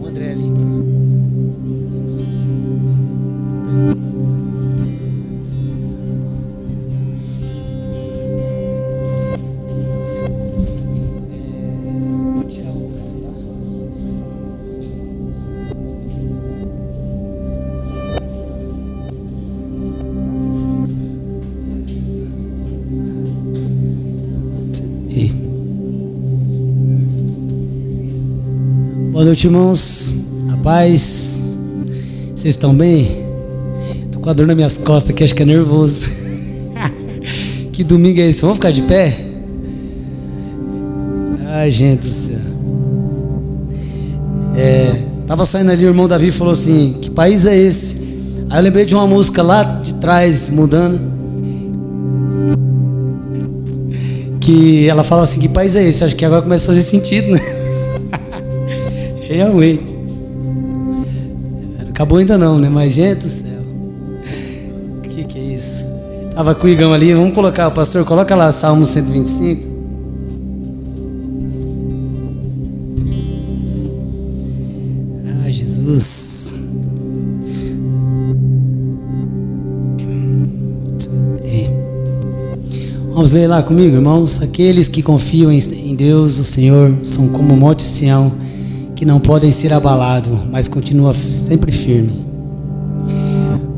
o André ali. Boa noite, irmãos. A paz. Vocês estão bem? Tô com a dor nas minhas costas aqui, acho que é nervoso. Que domingo é esse? Vamos ficar de pé? Ai, gente do céu. Tava saindo ali, o irmão Davi falou assim: que país é esse? Aí eu lembrei de uma música lá de trás, mudando, que ela fala assim: que país é esse? Acho que agora começa a fazer sentido, né? Realmente. Não acabou ainda não, né? Mas, gente do céu, que é isso? Tava com o Igão ali. Vamos colocar, pastor, coloca lá Salmo 125. Ah, Jesus. Ei. Vamos ler lá comigo, irmãos. Aqueles que confiam em Deus, o Senhor, são como o monte Sião, que não podem ser abalados, mas continua sempre firme.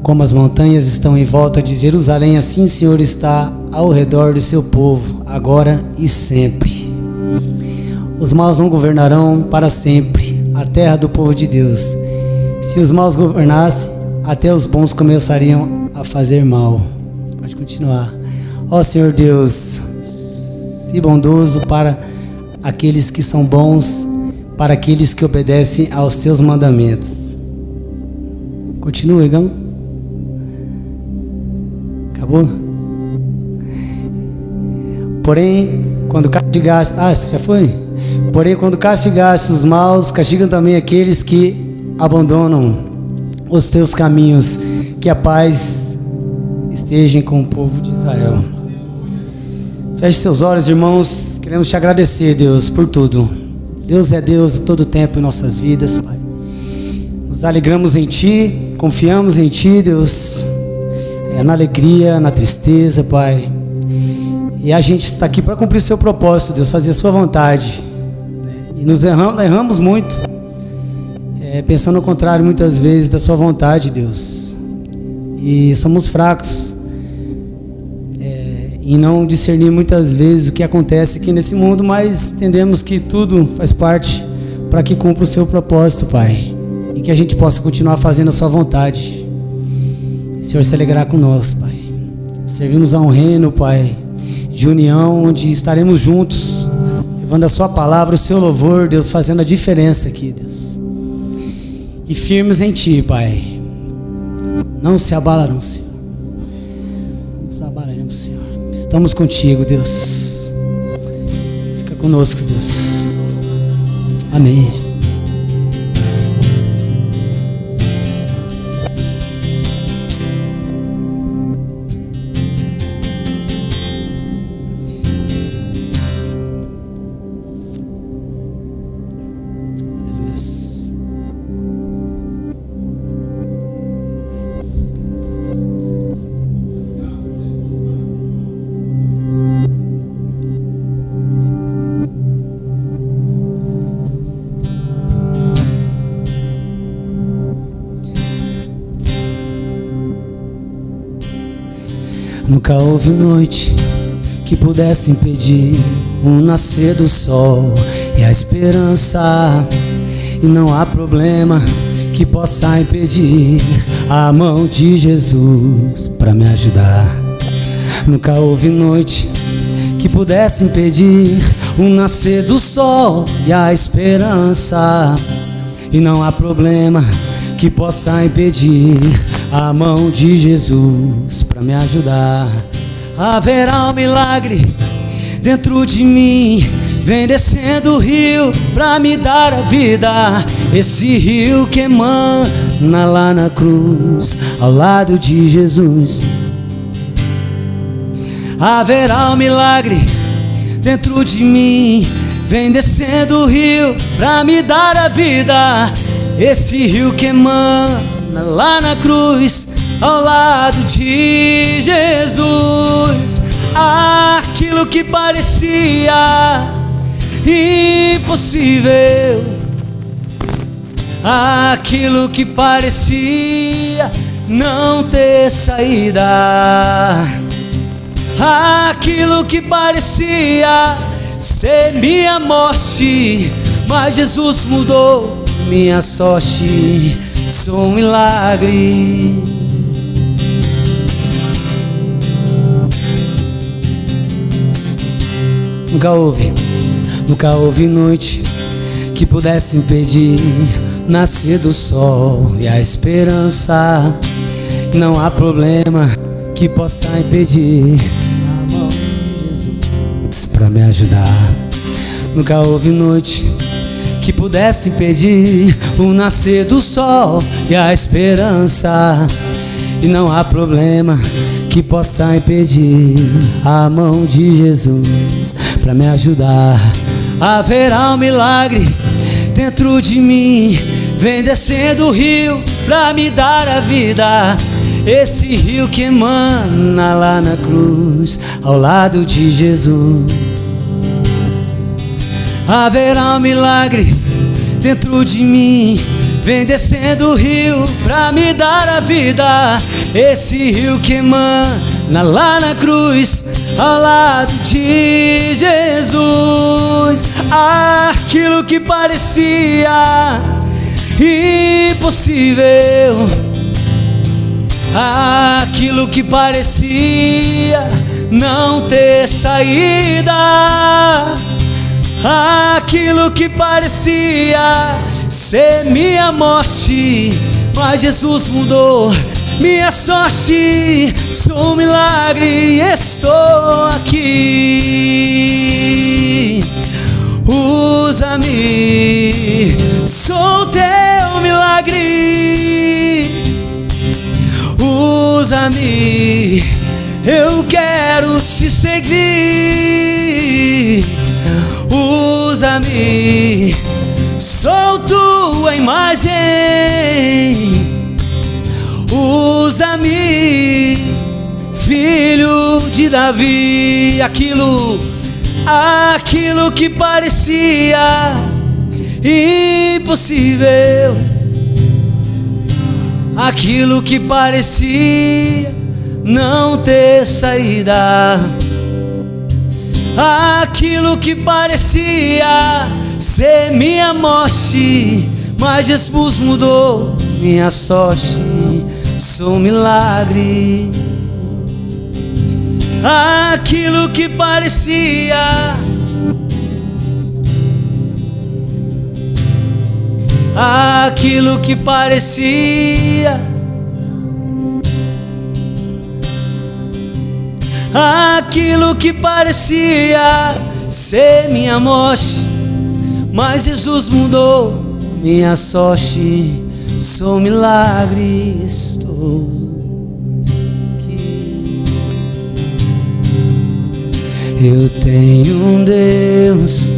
Como as montanhas estão em volta de Jerusalém, assim o Senhor está ao redor do seu povo, agora e sempre. Os maus não governarão para sempre a terra do povo de Deus. Se os maus governassem, até os bons começariam a fazer mal. Pode continuar. Ó Senhor Deus, se bondoso para aqueles que são bons, para aqueles que obedecem aos teus mandamentos. Continua, Igão. Acabou? Porém, quando castigaste... já foi? Porém, quando castigaste os maus, castigam também aqueles que abandonam os teus caminhos. Que a paz esteja com o povo de Israel. Feche seus olhos, irmãos. Queremos te agradecer, Deus, por tudo. Deus é Deus todo tempo em nossas vidas, Pai. Nos alegramos em Ti, confiamos em Ti, Deus, na alegria, na tristeza, Pai. E a gente está aqui para cumprir o Seu propósito, Deus, fazer a Sua vontade, né? E nos erramos muito, pensando o contrário muitas vezes da Sua vontade, Deus. E somos fracos em não discernir muitas vezes o que acontece aqui nesse mundo, mas entendemos que tudo faz parte para que cumpra o Seu propósito, Pai, e que a gente possa continuar fazendo a Sua vontade. E o Senhor se alegrar com nós, Pai. Servimos a um reino, Pai, de união, onde estaremos juntos, levando a Sua palavra, o Seu louvor, Deus, fazendo a diferença aqui, Deus. E firmes em Ti, Pai. Não se abalarão, Senhor. Não se abalarão, Senhor. Estamos contigo, Deus. Fica conosco, Deus. Amém. Nunca houve noite que pudesse impedir o nascer do sol e a esperança, e não há problema que possa impedir a mão de Jesus para me ajudar. Nunca houve noite que pudesse impedir o nascer do sol e a esperança, e não há problema que possa impedir a mão de Jesus para me ajudar. Haverá um milagre dentro de mim, vem descendo o rio para me dar a vida. Esse rio que emana lá na cruz, ao lado de Jesus. Haverá um milagre dentro de mim, vem descendo o rio para me dar a vida. esse rio que emana lá na cruz, ao lado de Jesus. Aquilo que parecia impossível, aquilo que parecia não ter saída, aquilo que parecia ser minha morte, mas Jesus mudou minha sorte. Sou um milagre. Nunca houve noite que pudesse impedir o nascer do sol e a esperança. Não há problema que possa impedir a mão de Jesus pra me ajudar. Nunca houve noite que pudesse impedir o nascer do sol e a esperança. E não há problema que possa impedir a mão de Jesus pra me ajudar. Haverá um milagre dentro de mim, vem descendo o rio pra me dar a vida. Esse rio que emana lá na cruz, ao lado de Jesus. Haverá um milagre dentro de mim, vem descendo o rio pra me dar a vida. Esse rio que emana lá na cruz, ao lado de Jesus. Aquilo que parecia impossível, aquilo que parecia não ter saída, aquilo que parecia ser minha morte, mas Jesus mudou minha sorte. Sou um milagre, estou aqui. Usa-me, sou teu milagre. Usa-me, eu quero te seguir. Usa-me, sou tua imagem. Usa-me, filho de Davi. Aquilo que parecia impossível, aquilo que parecia não ter saída, aquilo que parecia ser minha morte, mas Jesus mudou minha sorte. Sou um milagre. Aquilo que parecia, aquilo que parecia, aquilo que parecia ser minha morte, mas Jesus mudou minha sorte. Sou um milagre, estou aqui. Eu tenho um Deus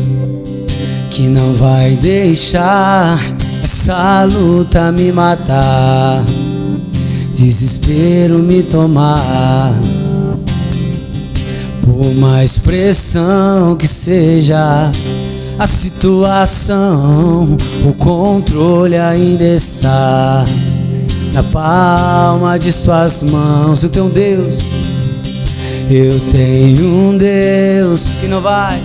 que não vai deixar essa luta me matar, desespero me tomar. Por mais pressão que seja a situação, o controle ainda está na palma de suas mãos. Eu tenho um Deus, eu tenho um Deus que não vai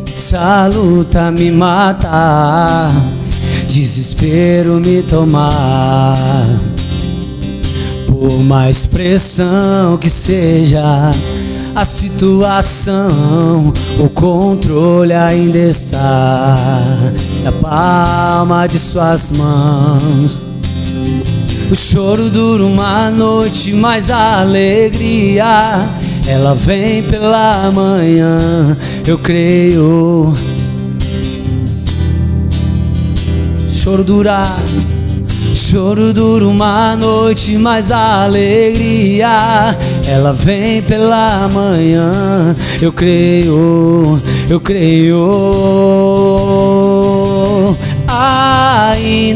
essa luta me matar, desespero me tomar. Por mais pressão que seja a situação, o controle ainda está na palma de suas mãos. O choro dura uma noite, mas a alegria ela vem pela manhã. Eu creio. Choro dura uma noite, mas a alegria ela vem pela manhã. Eu creio, eu creio.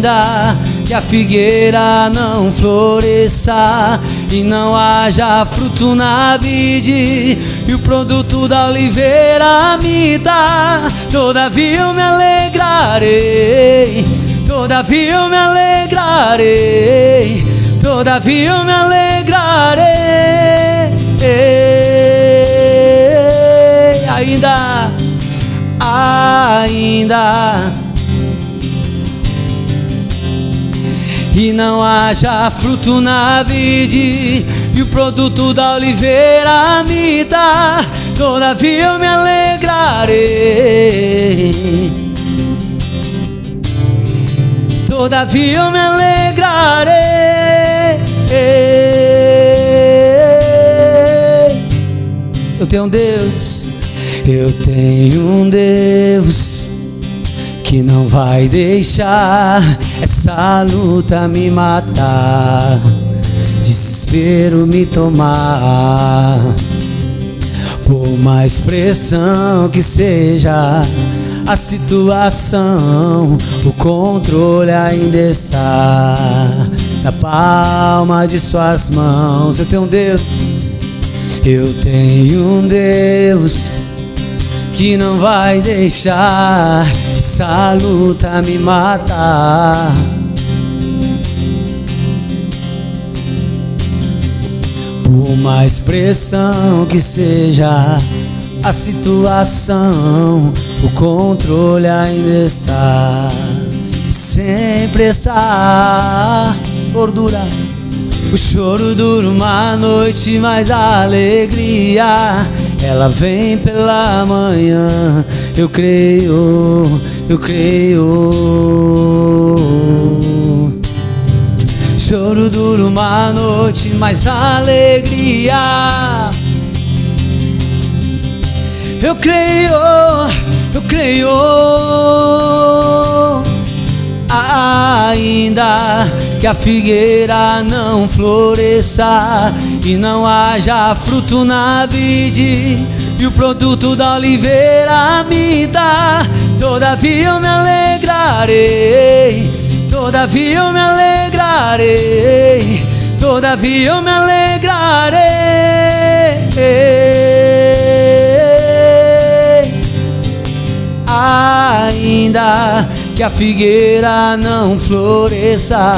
ainda que a figueira não floresça e não haja fruto na vide e o produto da oliveira me dá, todavia eu me alegrarei, todavia eu me alegrarei, todavia eu me alegrarei. Ainda e não haja fruto na vide e o produto da oliveira me dá, todavia eu me alegrarei, todavia eu me alegrarei. Eu tenho um Deus, eu tenho um Deus que não vai deixar essa luta me matar, desespero me tomar. Por mais pressão que seja a situação, o controle ainda está na palma de suas mãos. Eu tenho um Deus, eu tenho um Deus que não vai deixar essa luta me matar. Por mais pressão que seja a situação, o controle ainda está. Sempre está por durar. O choro dura uma noite, mas a alegria ela vem pela manhã. Eu creio, eu creio. Choro dura uma noite, mas a alegria. Eu creio, eu creio. Ainda que a figueira não floresça e não haja fruto na vide e o produto da oliveira me dá, todavia eu me alegrarei, todavia eu me alegrarei, todavia eu me alegrarei. Ainda que a figueira não floresça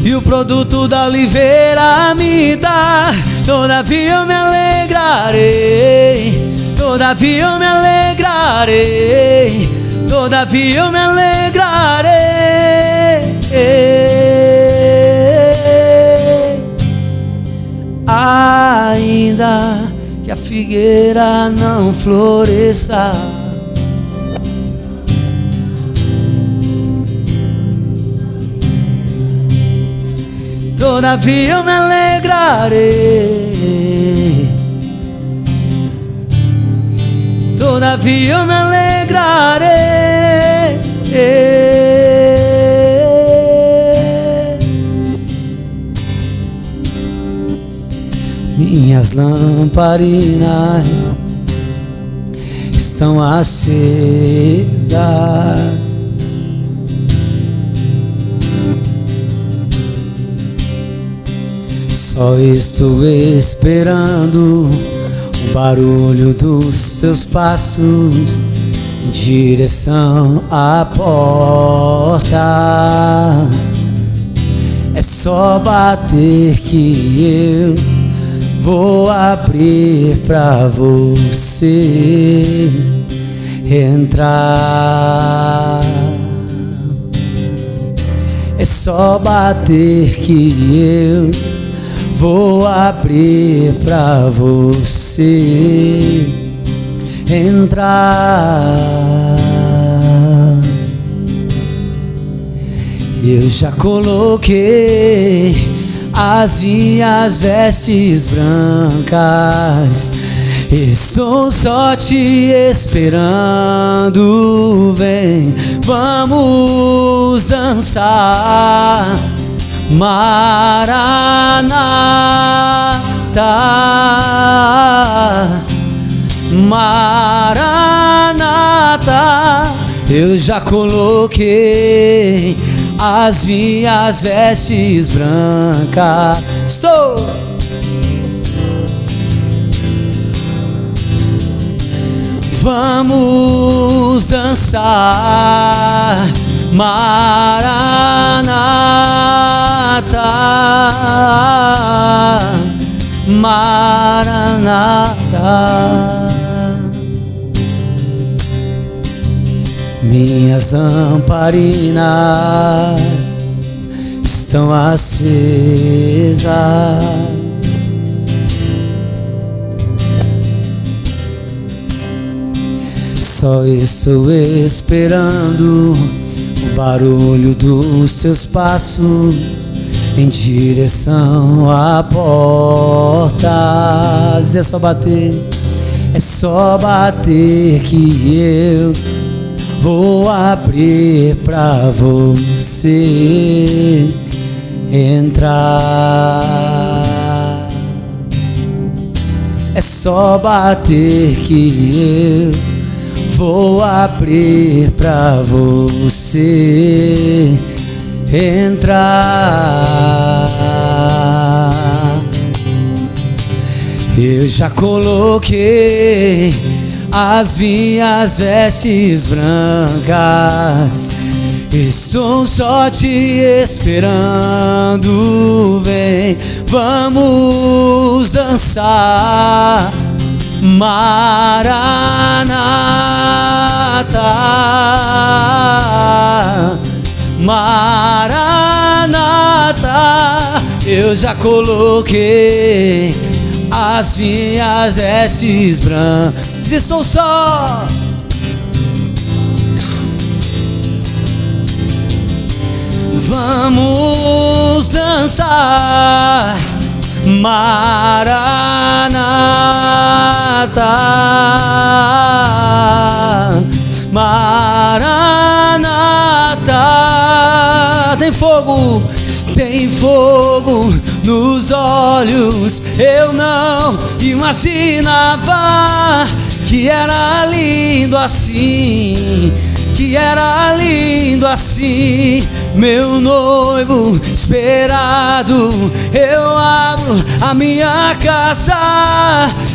e o produto da oliveira me dá, todavia eu me alegrarei, todavia eu me alegrarei, todavia eu me alegrarei. Ainda que a figueira não floresça todavia eu me alegrarei, todavia eu me alegrarei. Minhas lamparinas estão acesas, só estou esperando o barulho dos teus passos em direção à porta. É só bater que eu vou abrir pra você entrar. É só bater que eu vou abrir pra você entrar. Eu já coloquei as minhas vestes brancas, estou só te esperando. Vem, vamos dançar. Maranata, Maranata, Eu já coloquei as minhas vestes brancas. Estou. Vamos dançar, Maranata, Maranata. Minhas lamparinas estão acesas, só estou esperando o barulho dos seus passos em direção à porta. É só bater, é só bater que eu vou abrir pra você entrar. É só bater que eu vou abrir pra você entrar. Eu já coloquei as minhas vestes brancas, estou só te esperando. Vem, vamos dançar, Maranata, Maranata. Eu já coloquei as minhas vestes brancas, estou só. Vamos dançar, Maranata, Maranata. Tem fogo nos olhos. Eu não imaginava que era lindo assim, que era lindo assim. Meu noivo esperado, eu abro a minha casa.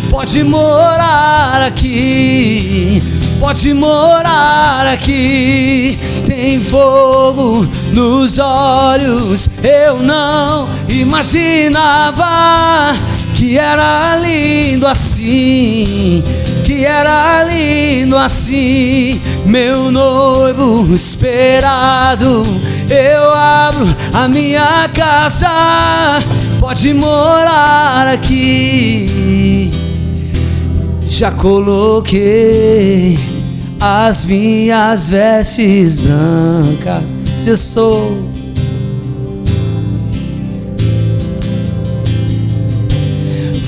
Pode morar aqui, pode morar aqui. Tem fogo nos olhos. Eu não imaginava que era lindo assim, que era lindo assim. Meu noivo esperado, eu abro a minha casa. Pode morar aqui. Já coloquei as minhas vestes brancas. Eu sou.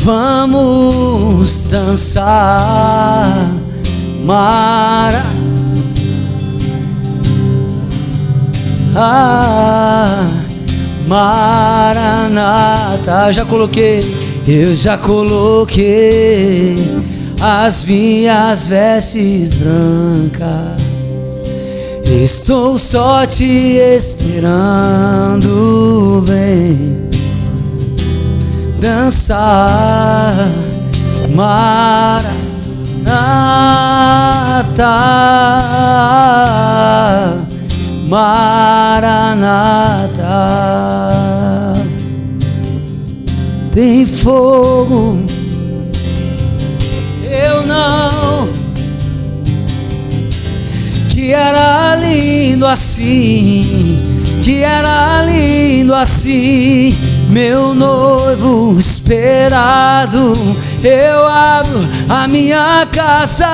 Vamos dançar, Maranata. Eu já coloquei as minhas vestes brancas. Estou só te esperando. Vem dançar, Maranata, Maranata. Tem fogo. Eu não, que era lindo assim, que era lindo assim. Meu noivo esperado, eu abro a minha casa.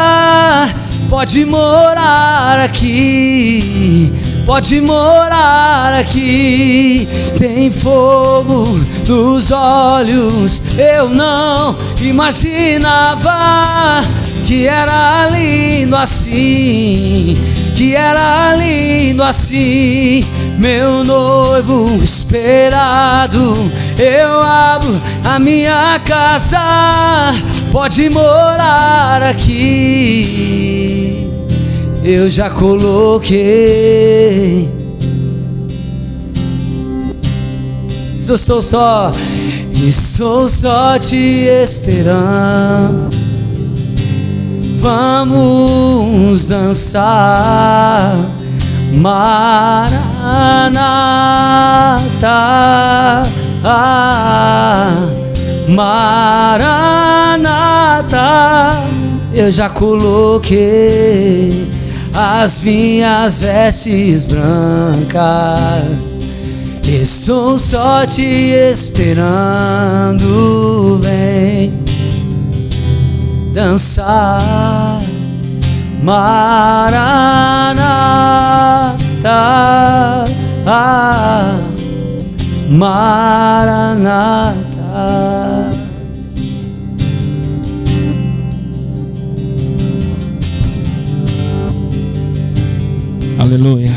Pode morar aqui, pode morar aqui. Tem fogo nos olhos. Eu não imaginava que era lindo assim, que era lindo assim. Meu noivo esperado, eu abro a minha casa. Pode morar aqui. eu já coloquei. Estou só te esperando. Vamos dançar, Maranata, Maranata. Eu já coloquei as minhas vestes brancas. Estou só te esperando, vem dançar, Maranata, Maranata. Aleluia.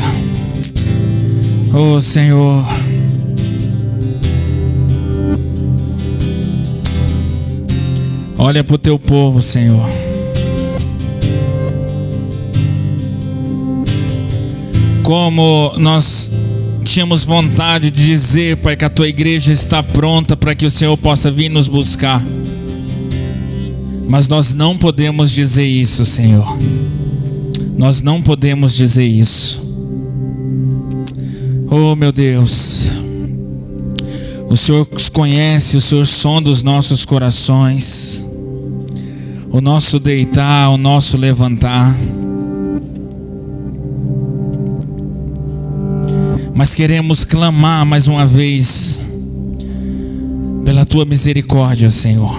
Oh Senhor, olha para o teu povo, Senhor. Como nós tínhamos vontade de dizer, Pai, que a tua igreja está pronta para que o Senhor possa vir nos buscar. Mas nós não podemos dizer isso, Senhor. Nós não podemos dizer isso. Oh meu Deus, o Senhor conhece, o Senhor sonda os nossos corações, o nosso deitar, o nosso levantar. Mas queremos clamar mais uma vez pela tua misericórdia, Senhor.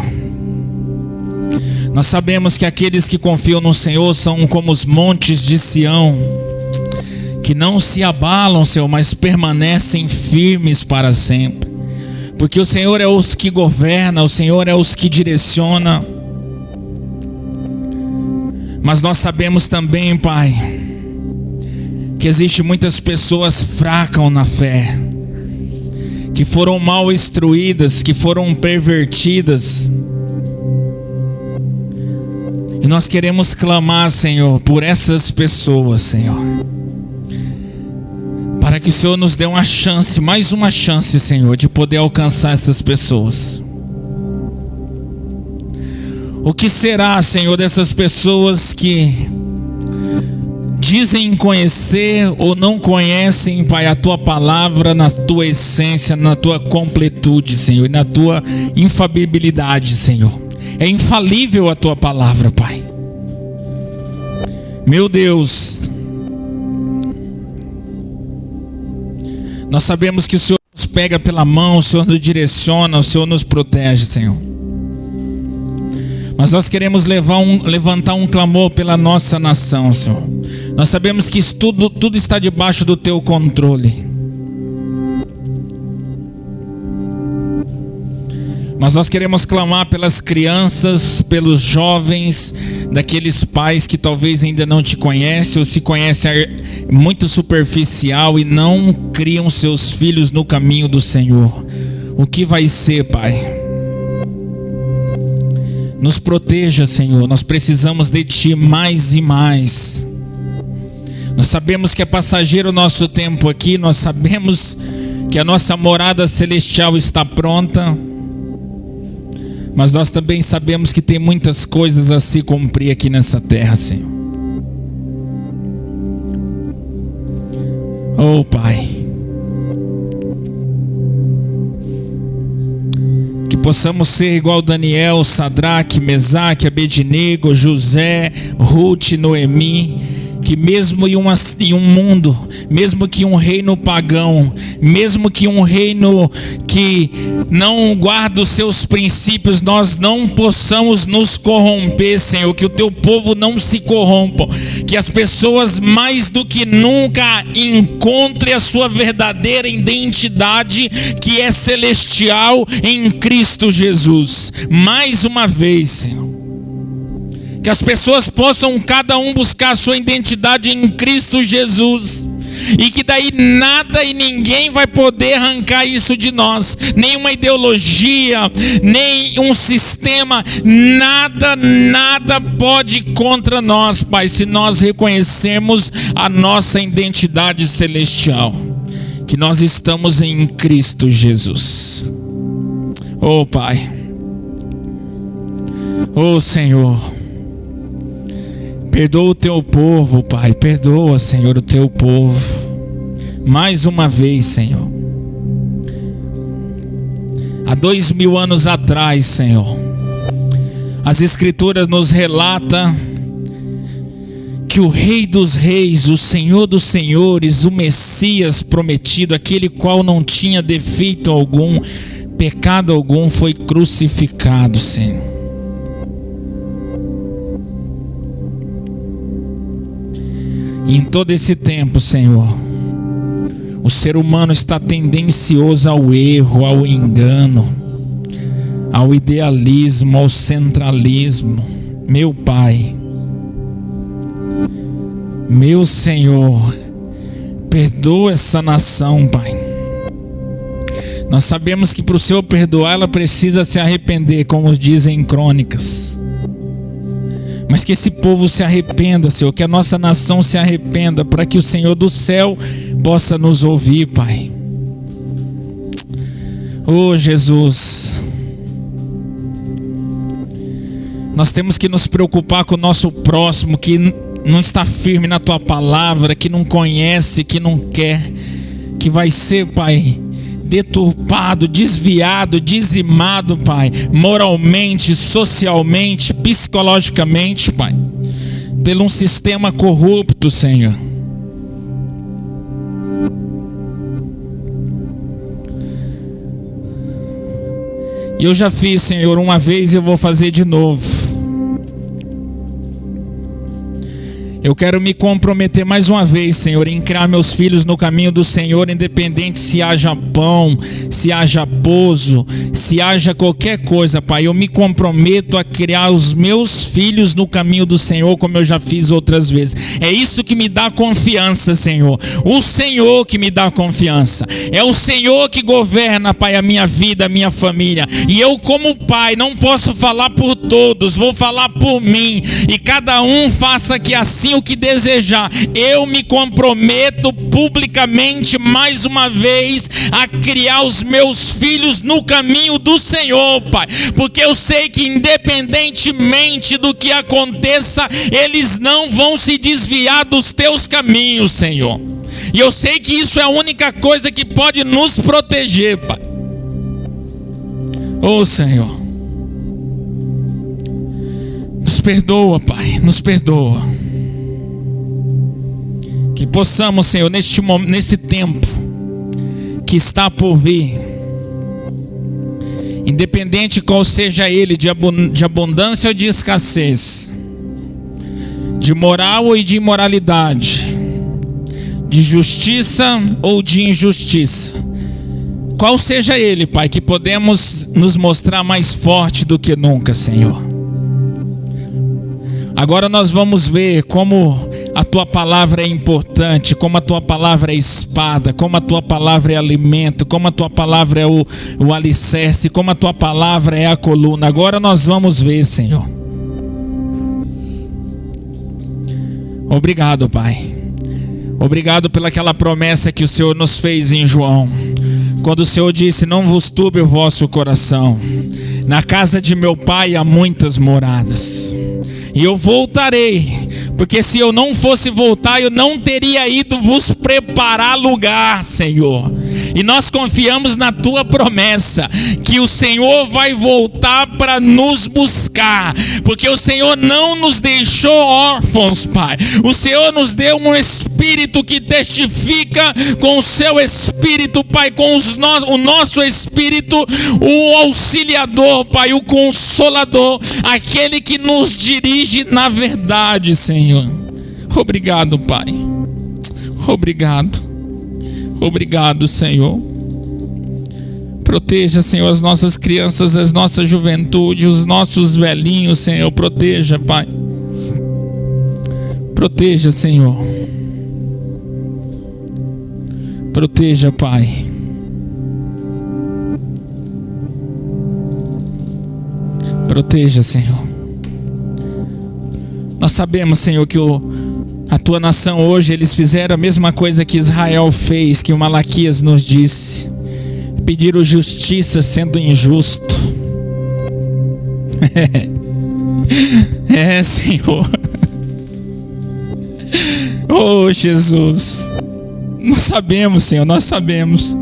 Nós sabemos que aqueles que confiam no Senhor são como os montes de Sião, que não se abalam, Senhor, mas permanecem firmes para sempre. Porque o Senhor é os que governa, o Senhor é os que direciona. Mas nós sabemos também, Pai, que existe muitas pessoas fracas na fé, que foram mal instruídas, que foram pervertidas. E nós queremos clamar, Senhor, por essas pessoas, Senhor, para que o Senhor nos dê uma chance, mais uma chance, Senhor, de poder alcançar essas pessoas. O que será, Senhor, dessas pessoas que dizem conhecer ou não conhecem, Pai, a tua palavra na tua essência, na tua completude, Senhor, e na tua infalibilidade, Senhor. É infalível a tua palavra, Pai. Meu Deus, nós sabemos que o Senhor nos pega pela mão, o Senhor nos direciona, o Senhor nos protege, Senhor. Mas nós queremos levantar um clamor pela nossa nação, Senhor. Nós sabemos que isso tudo está debaixo do teu controle. Mas nós queremos clamar pelas crianças, pelos jovens, daqueles pais que talvez ainda não te conhecem, ou se conhecem muito superficial e não criam seus filhos no caminho do Senhor. O que vai ser, Pai? Nos proteja, Senhor. Nós precisamos de Ti mais e mais. Nós sabemos que é passageiro o nosso tempo aqui. Nós sabemos que a nossa morada celestial está pronta. Mas nós também sabemos que tem muitas coisas a se cumprir aqui nessa terra, Senhor. Oh, Pai, que possamos ser igual Daniel, Sadraque, Mesaque, Abednego, José, Ruth, Noemi, que mesmo em um mundo, mesmo que um reino pagão, mesmo que um reino que não guarda os seus princípios, nós não possamos nos corromper, Senhor, que o teu povo não se corrompa, que as pessoas mais do que nunca encontrem a sua verdadeira identidade, que é celestial em Cristo Jesus. Mais uma vez, Senhor, que as pessoas possam cada um buscar a sua identidade em Cristo Jesus, e que daí nada e ninguém vai poder arrancar isso de nós, nenhuma ideologia, nem um sistema, nada pode ir contra nós, Pai, se nós reconhecermos a nossa identidade celestial, que nós estamos em Cristo Jesus. Oh Pai, oh Senhor, perdoa o teu povo, Pai, perdoa, Senhor, o teu povo, mais uma vez, Senhor. Há 2000 anos atrás, Senhor, as Escrituras nos relatam que o Rei dos Reis, o Senhor dos Senhores, o Messias prometido, aquele qual não tinha defeito algum, pecado algum, foi crucificado, Senhor. E em todo esse tempo, Senhor, o ser humano está tendencioso ao erro, ao engano, ao idealismo, ao centralismo. Meu Pai, meu Senhor, perdoa essa nação, Pai. Nós sabemos que para o Senhor perdoar, ela precisa se arrepender, como dizem em Crônicas. Mas que esse povo se arrependa, Senhor, que a nossa nação se arrependa, para que o Senhor do céu possa nos ouvir, Pai. Oh Jesus, nós temos que nos preocupar com o nosso próximo, que não está firme na Tua palavra, que não conhece, que não quer, que vai ser, Pai, deturpado, desviado, dizimado, Pai, moralmente, socialmente, psicologicamente, Pai, pelo um sistema corrupto, Senhor. E eu já fiz, Senhor, uma vez e eu vou fazer de novo. Eu quero me comprometer mais uma vez, Senhor, em criar meus filhos no caminho do Senhor, independente se haja pão, se haja pouso, se haja qualquer coisa, Pai. Eu me comprometo a criar os meus filhos no caminho do Senhor, como eu já fiz outras vezes. É isso que me dá confiança, Senhor. O Senhor que me dá confiança. É o Senhor que governa, Pai, a minha vida, a minha família. E eu, como pai, não posso falar por todos, vou falar por mim. E cada um faça que assim o que desejar. Eu me comprometo publicamente mais uma vez a criar os meus filhos no caminho do Senhor, Pai, porque eu sei que independentemente do que aconteça, eles não vão se desviar dos teus caminhos, Senhor. E eu sei que isso é a única coisa que pode nos proteger, Pai. Oh Senhor, nos perdoa, Pai, nos perdoa. Que possamos, Senhor, nesse tempo que está por vir, independente qual seja ele, de abundância ou de escassez, de moral ou de imoralidade, de justiça ou de injustiça, qual seja ele, Pai, que podemos nos mostrar mais forte do que nunca, Senhor. Agora nós vamos ver como a Tua palavra é importante, como a Tua palavra é espada, como a Tua palavra é alimento, como a Tua palavra é o alicerce, como a Tua palavra é a coluna. Agora nós vamos ver, Senhor. Obrigado, Pai. Obrigado pelaquela promessa que o Senhor nos fez em João, quando o Senhor disse: não vos turbe o vosso coração, na casa de meu Pai há muitas moradas, e eu voltarei, porque se eu não fosse voltar, eu não teria ido vos preparar lugar, Senhor. E nós confiamos na Tua promessa, que o Senhor vai voltar para nos buscar, porque o Senhor não nos deixou órfãos, Pai. O Senhor nos deu um Espírito que testifica com o Seu Espírito, Pai, com o nosso Espírito, o Auxiliador, Pai, o Consolador, aquele que nos dirige na verdade, Senhor. Obrigado, Pai. Obrigado. Obrigado, Senhor. Proteja, Senhor, as nossas crianças, as nossas juventude, os nossos velhinhos, Senhor. Proteja, Pai. Proteja, Senhor. Proteja, Pai. Proteja, Senhor. Nós sabemos, Senhor, que a tua nação hoje, eles fizeram a mesma coisa que Israel fez, que o Malaquias nos disse. Pediram justiça sendo injusto. Senhor. Oh, Jesus. Nós sabemos, Senhor, nós sabemos.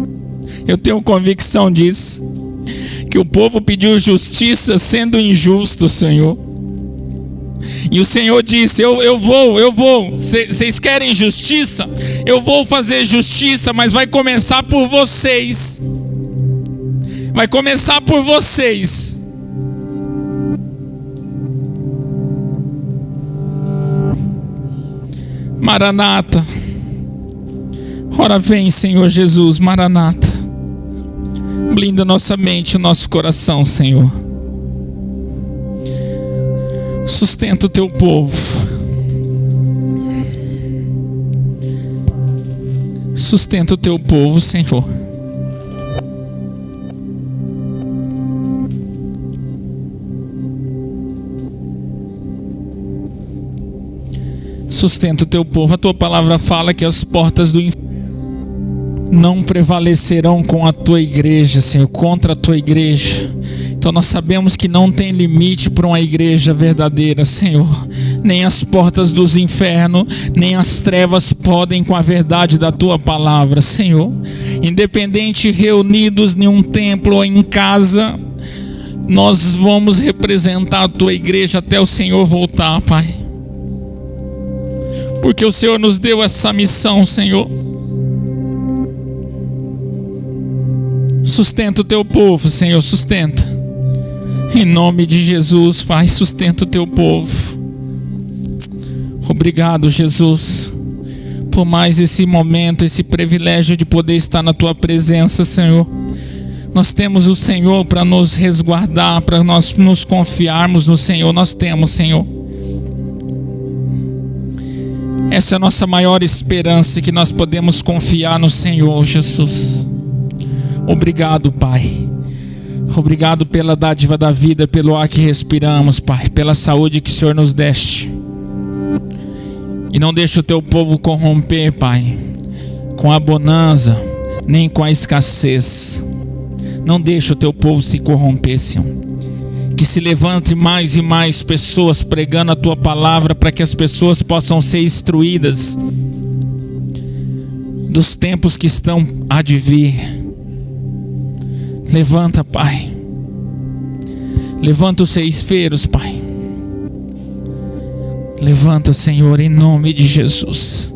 Eu tenho convicção disso. Que o povo pediu justiça sendo injusto, Senhor. E o Senhor disse: eu vou. Vocês querem justiça? Eu vou fazer justiça, mas vai começar por vocês. Vai começar por vocês. Maranata. Ora vem, Senhor Jesus, Maranata. Blinda nossa mente, nosso coração, Senhor. Sustenta o teu povo. Sustenta o teu povo, Senhor. Sustenta o teu povo. A tua palavra fala que as portas do inferno não prevalecerão com a tua igreja, Senhor, contra a tua igreja. Então nós sabemos que não tem limite para uma igreja verdadeira, Senhor. Nem as portas dos infernos, nem as trevas podem com a verdade da tua palavra, Senhor. Independente reunidos em um templo ou em casa, nós vamos representar a tua igreja até o Senhor voltar, Pai. Porque o Senhor nos deu essa missão, Senhor. Sustenta o teu povo, Senhor, sustenta. Em nome de Jesus, Pai, sustenta o teu povo. Obrigado, Jesus, por mais esse momento, esse privilégio de poder estar na tua presença, Senhor. Nós temos o Senhor para nos resguardar, para nós nos confiarmos no Senhor. Nós temos, Senhor. Essa é a nossa maior esperança, que nós podemos confiar no Senhor, Jesus. Obrigado, Pai. Obrigado pela dádiva da vida, pelo ar que respiramos, Pai, pela saúde que o Senhor nos deste. E não deixa o teu povo corromper, Pai, com a bonança, nem com a escassez. Não deixa o teu povo se corromper, Senhor. Que se levante mais e mais pessoas pregando a tua palavra, para que as pessoas possam ser instruídas dos tempos que estão a de vir. Levanta, Pai. Levanta os ceifeiros, Pai. Levanta, Senhor, em nome de Jesus.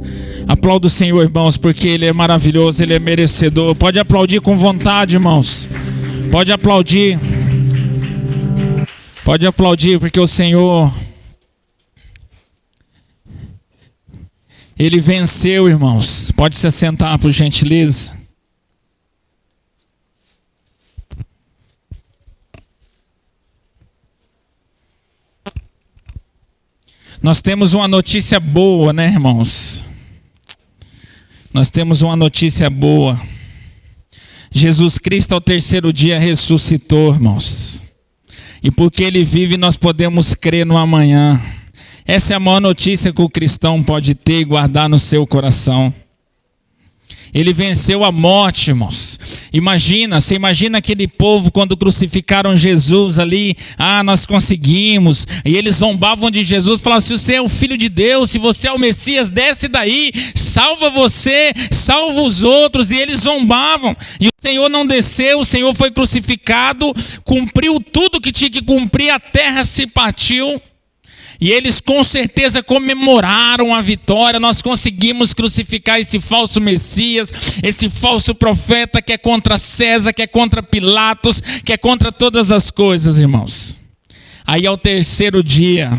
Aplauda o Senhor, irmãos, porque Ele é maravilhoso, Ele é merecedor. Pode aplaudir com vontade, irmãos. Pode aplaudir. Pode aplaudir, porque o Senhor, Ele venceu, irmãos. Pode se assentar, por gentileza. Nós temos uma notícia boa, né, irmãos? Nós temos uma notícia boa. Jesus Cristo ao terceiro dia ressuscitou, irmãos. E porque Ele vive, nós podemos crer no amanhã. Essa é a maior notícia que o cristão pode ter e guardar no seu coração. Ele venceu a morte, irmãos. Você imagina aquele povo quando crucificaram Jesus ali. Nós conseguimos. E eles zombavam de Jesus, falavam: se você é o Filho de Deus, se você é o Messias, desce daí, salva você, salva os outros. E eles zombavam. E o Senhor não desceu, o Senhor foi crucificado, cumpriu tudo que tinha que cumprir, a terra se partiu. E eles com certeza comemoraram a vitória. Nós conseguimos crucificar esse falso Messias, esse falso profeta que é contra César, que é contra Pilatos, que é contra todas as coisas, irmãos. Aí ao terceiro dia,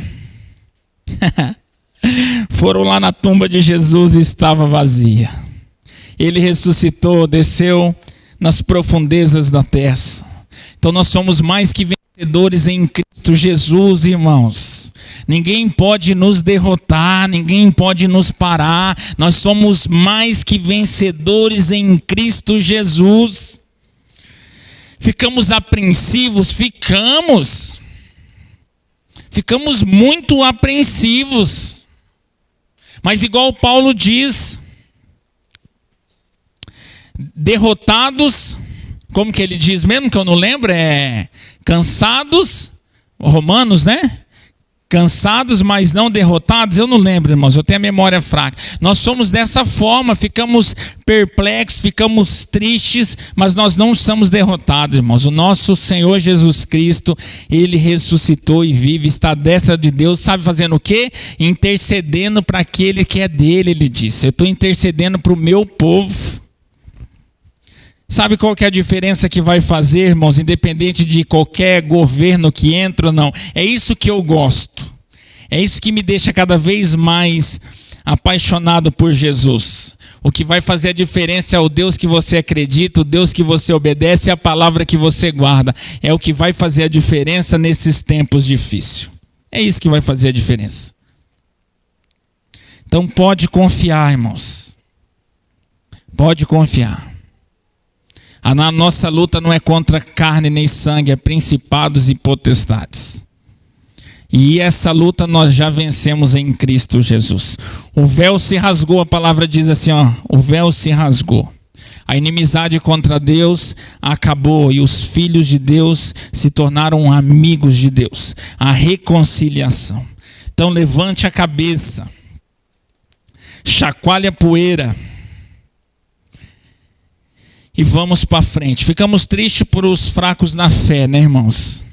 foram lá na tumba de Jesus e estava vazia. Ele ressuscitou, desceu nas profundezas da terra. Então nós somos mais que vencedores em Cristo Jesus, irmãos. Ninguém pode nos derrotar, ninguém pode nos parar. Nós somos mais que vencedores em Cristo Jesus. Ficamos apreensivos? Ficamos muito apreensivos. Mas igual Paulo diz, derrotados, como que ele diz mesmo, que eu não lembro, cansados, Romanos, né? Cansados, mas não derrotados. Eu não lembro, irmãos, eu tenho a memória fraca. Nós somos dessa forma, ficamos perplexos, ficamos tristes, mas nós não somos derrotados, irmãos. O nosso Senhor Jesus Cristo, Ele ressuscitou e vive, está à destra de Deus, sabe fazendo o quê? Intercedendo para aquele que é dele, ele disse. Eu estou intercedendo para o meu povo. Sabe qual que é a diferença que vai fazer, irmãos, independente de qualquer governo que entra ou não? É isso que eu gosto. É isso que me deixa cada vez mais apaixonado por Jesus. O que vai fazer a diferença é o Deus que você acredita, o Deus que você obedece e a palavra que você guarda. É o que vai fazer a diferença nesses tempos difíceis. É isso que vai fazer a diferença. Então pode confiar, irmãos. Pode confiar. A nossa luta não é contra carne nem sangue, é principados e potestades. E essa luta nós já vencemos em Cristo Jesus. O véu se rasgou, a palavra diz assim, o véu se rasgou. A inimizade contra Deus acabou e os filhos de Deus se tornaram amigos de Deus. A reconciliação. Então levante a cabeça, chacoalhe a poeira. E vamos para frente. Ficamos tristes por os fracos na fé, né, irmãos?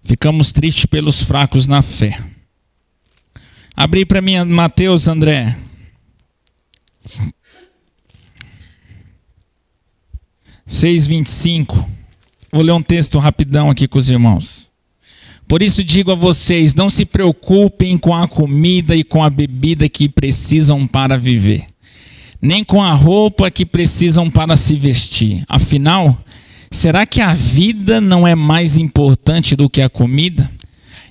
Ficamos tristes pelos fracos na fé. Abri para mim Mateus, André. — 6:25. Vou ler um texto rapidão aqui com os irmãos. Por isso digo a vocês, não se preocupem com a comida e com a bebida que precisam para viver, nem com a roupa que precisam para se vestir. Afinal, será que a vida não é mais importante do que a comida?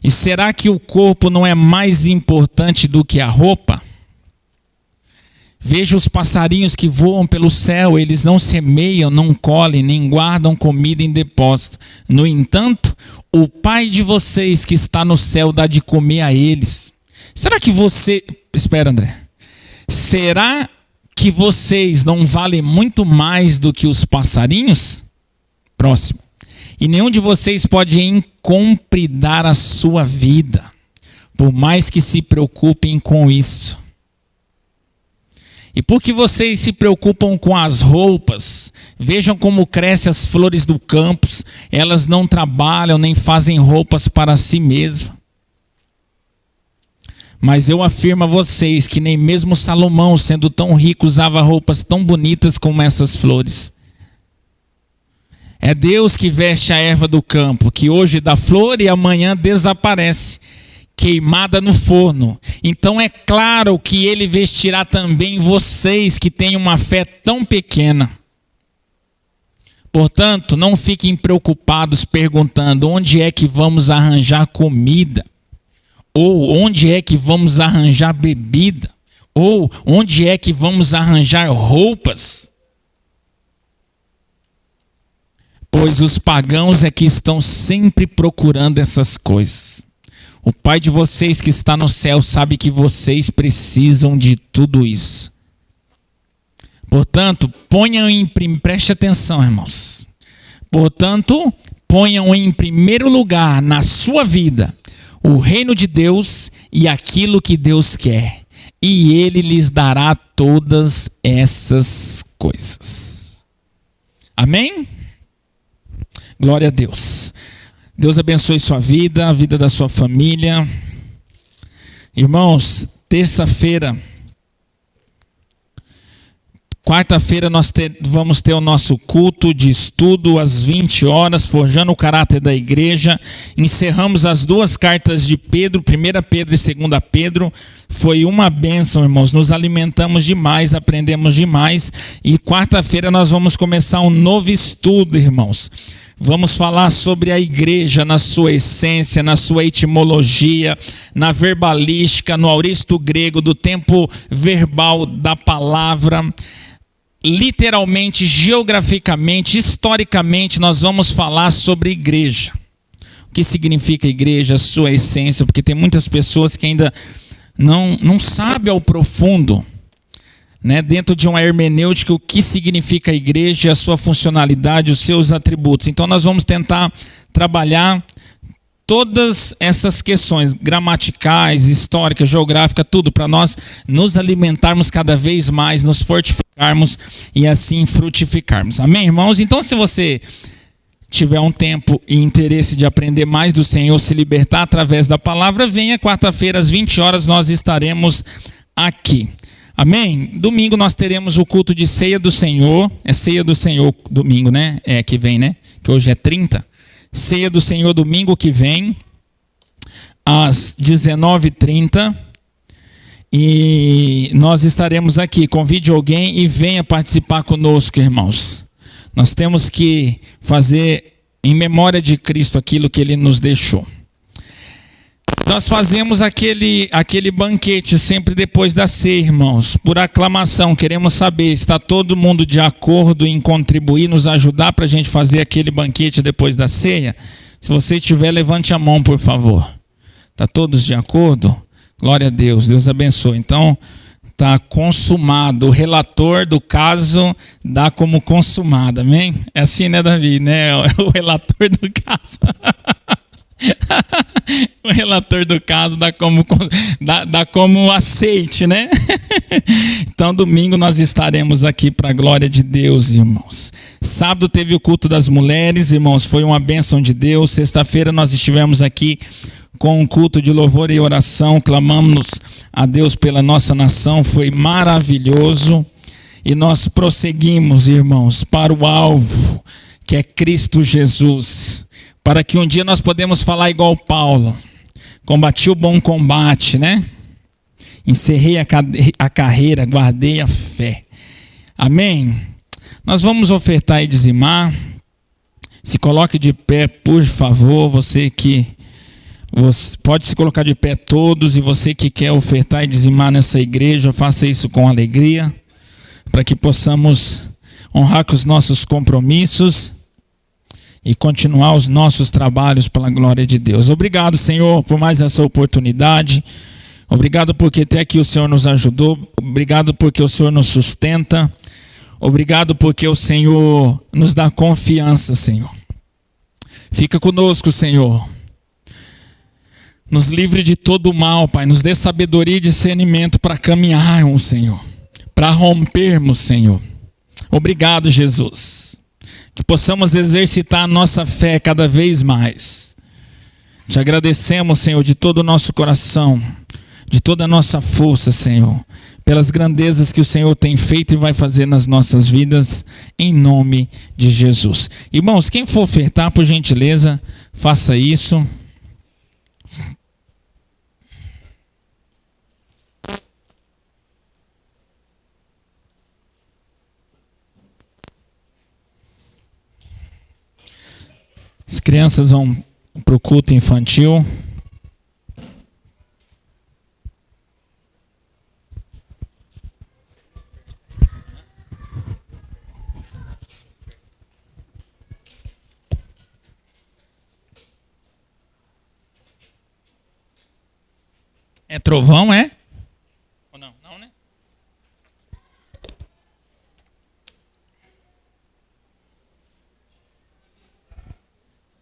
E será que o corpo não é mais importante do que a roupa? Veja os passarinhos que voam pelo céu, eles não semeiam, não colhem, nem guardam comida em depósito. No entanto, o Pai de vocês que está no céu dá de comer a eles. Será que você... Espera, André. Será que vocês não valem muito mais do que os passarinhos? Próximo. E nenhum de vocês pode encompridar a sua vida, por mais que se preocupem com isso. E por que vocês se preocupam com as roupas? Vejam como crescem as flores do campo. Elas não trabalham nem fazem roupas para si mesmas. Mas eu afirmo a vocês que nem mesmo Salomão, sendo tão rico, usava roupas tão bonitas como essas flores. É Deus que veste a erva do campo, que hoje dá flor e amanhã desaparece, queimada no forno. Então é claro que Ele vestirá também vocês que têm uma fé tão pequena. Portanto, não fiquem preocupados perguntando onde é que vamos arranjar comida, ou onde é que vamos arranjar bebida, ou onde é que vamos arranjar roupas. Pois os pagãos é que estão sempre procurando essas coisas. O Pai de vocês que está no céu sabe que vocês precisam de tudo isso. Portanto, preste atenção, irmãos. Portanto, ponham em primeiro lugar na sua vida o reino de Deus e aquilo que Deus quer, e Ele lhes dará todas essas coisas. Amém? Glória a Deus. Deus abençoe sua vida, a vida da sua família. Irmãos, terça-feira, quarta-feira nós vamos ter o nosso culto de estudo às 20 horas, forjando o caráter da igreja. Encerramos as duas cartas de Pedro, 1 Pedro e 2 Pedro. Foi uma bênção, irmãos. Nos alimentamos demais, aprendemos demais. E quarta-feira nós vamos começar um novo estudo, irmãos. Vamos falar sobre a igreja na sua essência, na sua etimologia, na verbalística, no auristo grego, do tempo verbal da palavra. Literalmente, geograficamente, historicamente, nós vamos falar sobre igreja. O que significa igreja, a sua essência, porque tem muitas pessoas que ainda não sabem ao profundo, né, dentro de uma hermenêutica, o que significa a igreja, a sua funcionalidade, os seus atributos. Então nós vamos tentar trabalhar todas essas questões gramaticais, históricas, geográficas, tudo, para nós nos alimentarmos cada vez mais, nos fortificarmos e assim frutificarmos. Amém, irmãos? Então, se você tiver um tempo e interesse de aprender mais do Senhor, se libertar através da palavra, venha quarta-feira às 20 horas, nós estaremos aqui. Amém? Domingo nós teremos o culto de ceia do Senhor. É ceia do Senhor domingo, né? É que vem, né? Que hoje é 30. Ceia do Senhor domingo que vem, às 19h30. E nós estaremos aqui. Convide alguém e venha participar conosco, irmãos. Nós temos que fazer em memória de Cristo aquilo que Ele nos deixou. Nós fazemos aquele banquete sempre depois da ceia, irmãos, por aclamação. Queremos saber, está todo mundo de acordo em contribuir, nos ajudar para a gente fazer aquele banquete depois da ceia? Se você estiver, levante a mão, por favor. Está todos de acordo? Glória a Deus, Deus abençoe. Então, está consumado. O relator do caso dá como consumado, amém? É assim, né, Davi? Né? O relator do caso. O relator do caso dá como aceite, né? Então, domingo nós estaremos aqui para a glória de Deus, irmãos. Sábado teve o culto das mulheres, irmãos, foi uma bênção de Deus. Sexta-feira nós estivemos aqui com um culto de louvor e oração, clamamos a Deus pela nossa nação, foi maravilhoso. E nós prosseguimos, irmãos, para o alvo, que é Cristo Jesus, para que um dia nós podemos falar igual Paulo: combati o bom combate, né? Encerrei a carreira, guardei a fé. Amém? Nós vamos ofertar e dizimar. Se coloque de pé, por favor, você pode se colocar de pé todos, e você que quer ofertar e dizimar nessa igreja, faça isso com alegria, para que possamos honrar com os nossos compromissos e continuar os nossos trabalhos pela glória de Deus. Obrigado, Senhor, por mais essa oportunidade. Obrigado porque até aqui o Senhor nos ajudou. Obrigado porque o Senhor nos sustenta. Obrigado porque o Senhor nos dá confiança, Senhor. Fica conosco, Senhor. Nos livre de todo o mal, Pai. Nos dê sabedoria e discernimento para caminharmos, Senhor. Para rompermos, Senhor. Obrigado, Jesus. Que possamos exercitar a nossa fé cada vez mais. Te agradecemos, Senhor, de todo o nosso coração, de toda a nossa força, Senhor, pelas grandezas que o Senhor tem feito e vai fazer nas nossas vidas, em nome de Jesus. Irmãos, quem for ofertar, por gentileza, faça isso. As crianças vão para o culto infantil. É trovão, é? Ou não? Não, né?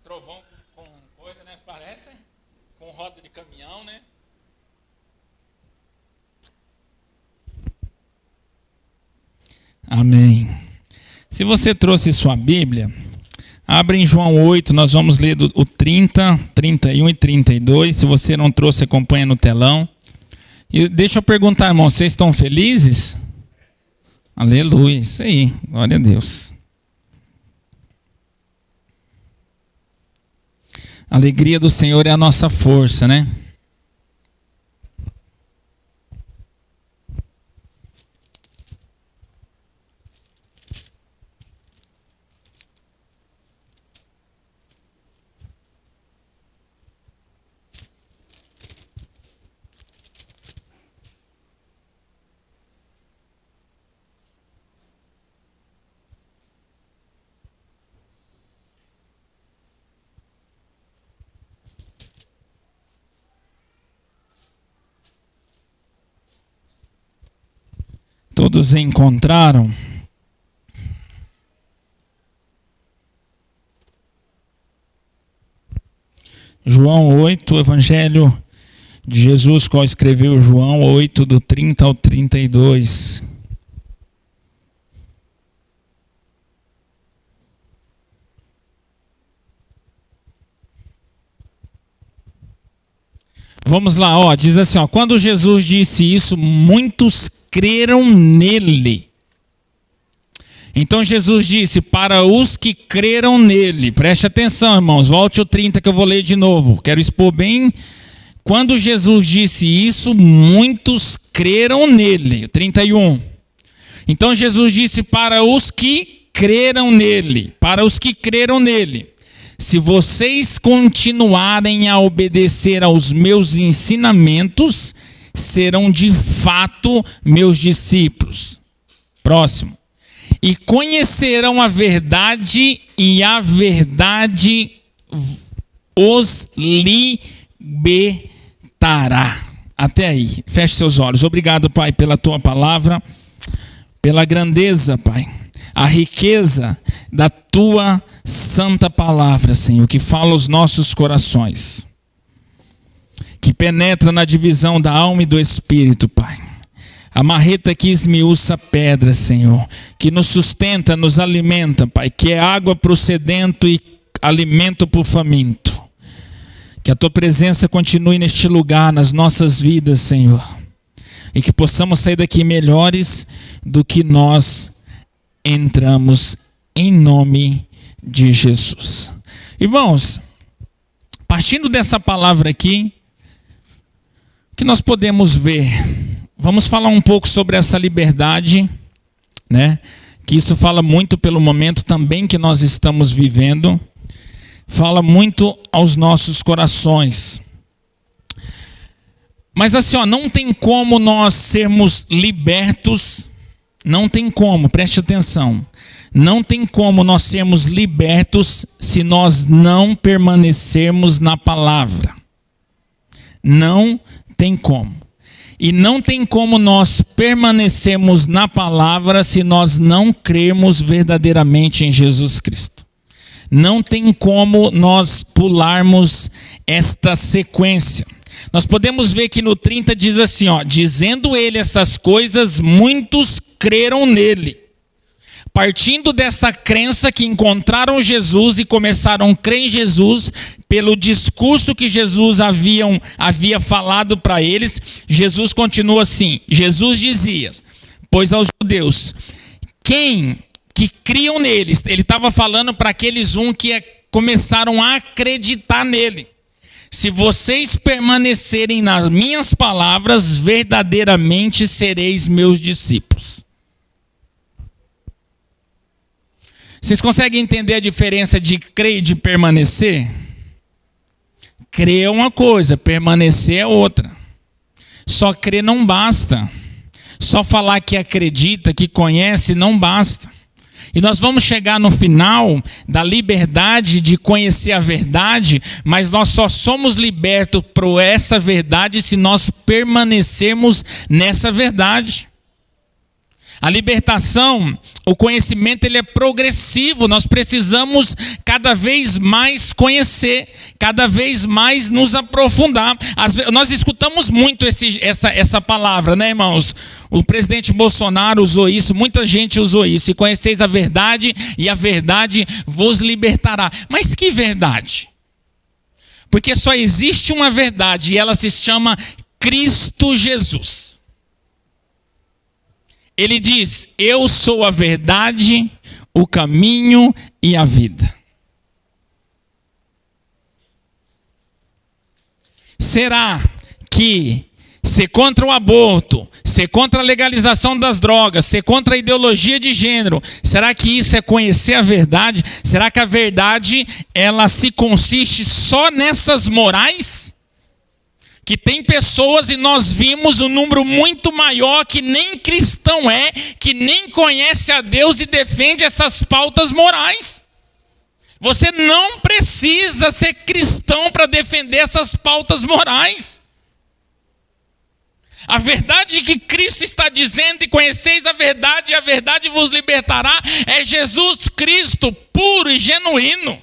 Trovão com coisa, né? Parece, com roda de caminhão, né? Amém. Se você trouxe sua Bíblia, abre em João 8, nós vamos ler o 30, 31 e 32. Se você não trouxe, acompanha no telão. E deixa eu perguntar, irmão, vocês estão felizes? Aleluia, isso aí, glória a Deus. A alegria do Senhor é a nossa força, né? todos encontraram? João 8, Evangelho de Jesus, qual escreveu João 8, do 30 ao 32. Vamos lá, ó, diz assim, ó, quando Jesus disse isso, muitos creram nele. Então Jesus disse, para os que creram nele, preste atenção, irmãos, volte o 30 que eu vou ler de novo, quero expor bem. Quando Jesus disse isso, muitos creram nele, 31. Então Jesus disse para os que creram nele, se vocês continuarem a obedecer aos meus ensinamentos, serão de fato meus discípulos. Próximo. E conhecerão a verdade, e a verdade os libertará. Até aí, feche seus olhos. Obrigado, Pai, pela tua palavra, pela grandeza, Pai, a riqueza da tua santa palavra, Senhor, que fala aos nossos corações, que penetra na divisão da alma e do espírito, Pai. A marreta que esmiuça pedra, Senhor, que nos sustenta, nos alimenta, Pai, que é água para o sedento e alimento para o faminto. Que a tua presença continue neste lugar, nas nossas vidas, Senhor, e que possamos sair daqui melhores do que nós entramos, em nome de Jesus. Irmãos, partindo dessa palavra aqui, o que nós podemos ver? Vamos falar um pouco sobre essa liberdade, né? Que isso fala muito pelo momento também que nós estamos vivendo, fala muito aos nossos corações. Mas assim, ó, não tem como nós sermos libertos, não tem como, preste atenção, não tem como nós sermos libertos se nós não permanecermos na palavra. Não tem como. E não tem como nós permanecermos na palavra se nós não crermos verdadeiramente em Jesus Cristo. Não tem como nós pularmos esta sequência. Nós podemos ver que no 30 diz assim, ó, dizendo ele essas coisas, muitos creram nele. Partindo dessa crença que encontraram Jesus e começaram a crer em Jesus, pelo discurso que Jesus havia falado para eles, Jesus continua assim, Jesus dizia, pois aos judeus, quem que criam neles, ele estava falando para aqueles que começaram a acreditar nele. Se vocês permanecerem nas minhas palavras, verdadeiramente sereis meus discípulos. Vocês conseguem entender a diferença de crer e de permanecer? Crer é uma coisa, permanecer é outra. Só crer não basta. Só falar que acredita, que conhece, não basta. E nós vamos chegar no final da liberdade de conhecer a verdade, mas nós só somos libertos por essa verdade se nós permanecermos nessa verdade. A libertação, o conhecimento, ele é progressivo. Nós precisamos cada vez mais conhecer, cada vez mais nos aprofundar. Nós escutamos muito essa palavra, né, irmãos? O presidente Bolsonaro usou isso, muita gente usou isso. E conheceis a verdade, e a verdade vos libertará. Mas que verdade? Porque só existe uma verdade, e ela se chama Cristo Jesus. Ele diz, eu sou a verdade, o caminho e a vida. Será que ser contra o aborto, ser contra a legalização das drogas, ser contra a ideologia de gênero, será que isso é conhecer a verdade? Será que a verdade, ela se consiste só nessas morais? Que tem pessoas, e nós vimos um número muito maior que nem cristão é, que nem conhece a Deus e defende essas pautas morais. Você não precisa ser cristão para defender essas pautas morais. A verdade que Cristo está dizendo, e conheceis a verdade, e a verdade vos libertará, é Jesus Cristo puro e genuíno.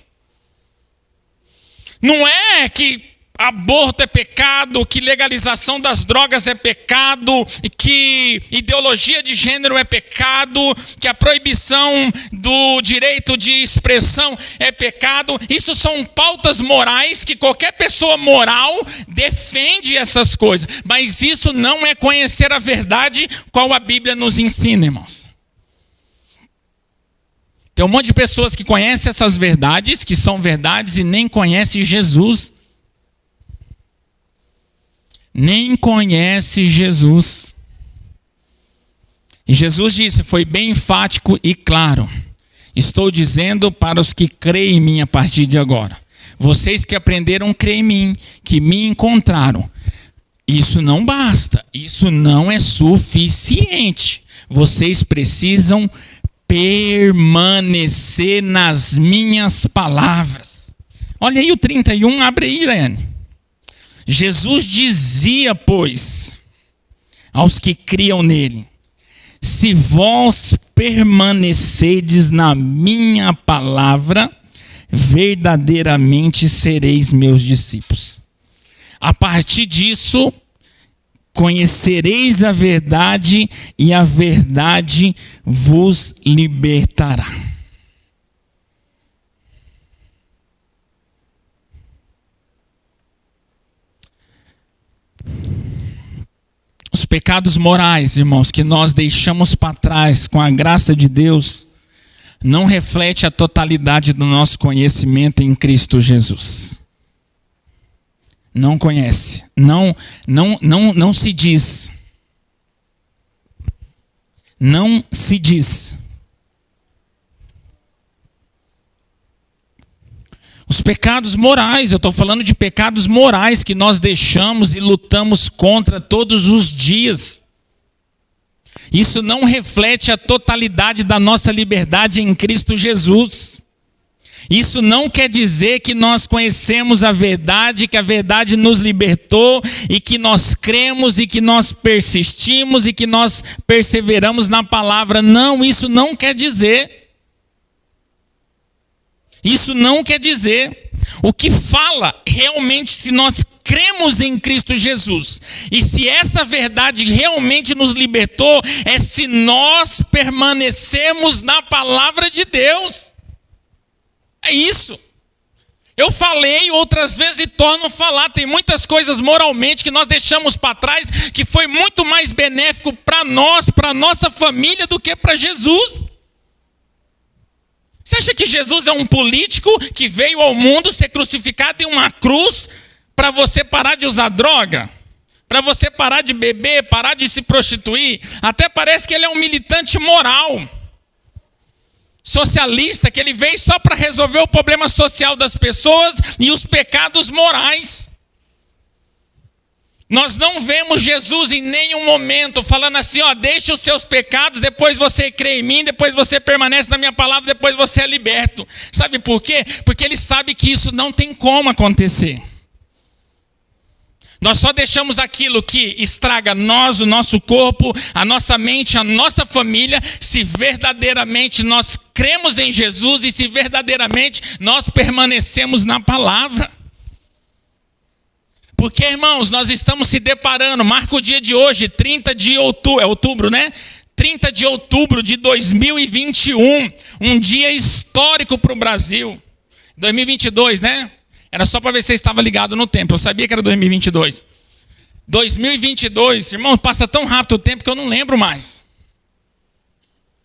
Não é que aborto é pecado, que legalização das drogas é pecado, que ideologia de gênero é pecado, que a proibição do direito de expressão é pecado. Isso são pautas morais que qualquer pessoa moral defende essas coisas. Mas isso não é conhecer a verdade, qual a Bíblia nos ensina, irmãos. Tem um monte de pessoas que conhecem essas verdades, que são verdades, e nem conhecem Jesus. Nem conhece Jesus. E Jesus disse, foi bem enfático e claro: estou dizendo para os que creem em mim a partir de agora. Vocês que aprenderam a crer em mim, que me encontraram, isso não basta, isso não é suficiente. Vocês precisam permanecer nas minhas palavras. Olha aí o 31, abre aí, Leane. Jesus dizia, pois, aos que criam nele: se vós permanecerdes na minha palavra, verdadeiramente sereis meus discípulos. A partir disso, conhecereis a verdade, e a verdade vos libertará. Os pecados morais, irmãos, que nós deixamos para trás com a graça de Deus, não reflete a totalidade do nosso conhecimento em Cristo Jesus. Não conhece, não se diz. Não se diz. Os pecados morais, eu estou falando de pecados morais que nós deixamos e lutamos contra todos os dias. Isso não reflete a totalidade da nossa liberdade em Cristo Jesus. Isso não quer dizer que nós conhecemos a verdade, que a verdade nos libertou, e que nós cremos, e que nós persistimos, e que nós perseveramos na palavra. Não, isso não quer dizer. Isso não quer dizer. O que fala realmente, se nós cremos em Cristo Jesus, e se essa verdade realmente nos libertou, é se nós permanecemos na palavra de Deus. É isso. Eu falei outras vezes e torno a falar. Tem muitas coisas moralmente que nós deixamos para trás, que foi muito mais benéfico para nós, para a nossa família, do que para Jesus. Você acha que Jesus é um político que veio ao mundo ser crucificado em uma cruz para você parar de usar droga? Para você parar de beber, parar de se prostituir? Até parece que ele é um militante moral, socialista, que ele veio só para resolver o problema social das pessoas e os pecados morais. Nós não vemos Jesus em nenhum momento falando assim, ó, deixa os seus pecados, depois você crê em mim, depois você permanece na minha palavra, depois você é liberto. Sabe por quê? Porque ele sabe que isso não tem como acontecer. Nós só deixamos aquilo que estraga nós, o nosso corpo, a nossa mente, a nossa família, se verdadeiramente nós cremos em Jesus e se verdadeiramente nós permanecemos na palavra. Porque, irmãos, nós estamos se deparando, marca o dia de hoje, 30 de outubro, é outubro, né? 30 de outubro de 2021, um dia histórico para o Brasil. 2022, né? Era só para ver se você estava ligado no tempo, eu sabia que era 2022. 2022, irmão, passa tão rápido o tempo que eu não lembro mais.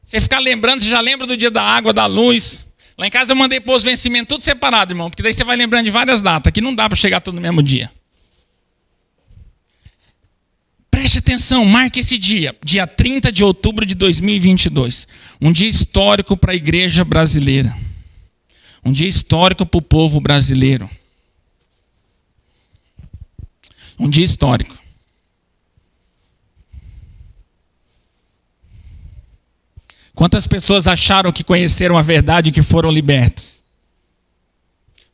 Você ficar lembrando, você já lembra do dia da água, da luz. Lá em casa eu mandei pôr os vencimentos tudo separado, irmão, porque daí você vai lembrando de várias datas, que não dá para chegar tudo no mesmo dia. Preste atenção, marque esse dia, dia 30 de outubro de 2022. Um dia histórico para a igreja brasileira. Um dia histórico para o povo brasileiro. Um dia histórico. Quantas pessoas acharam que conheceram a verdade e que foram libertos?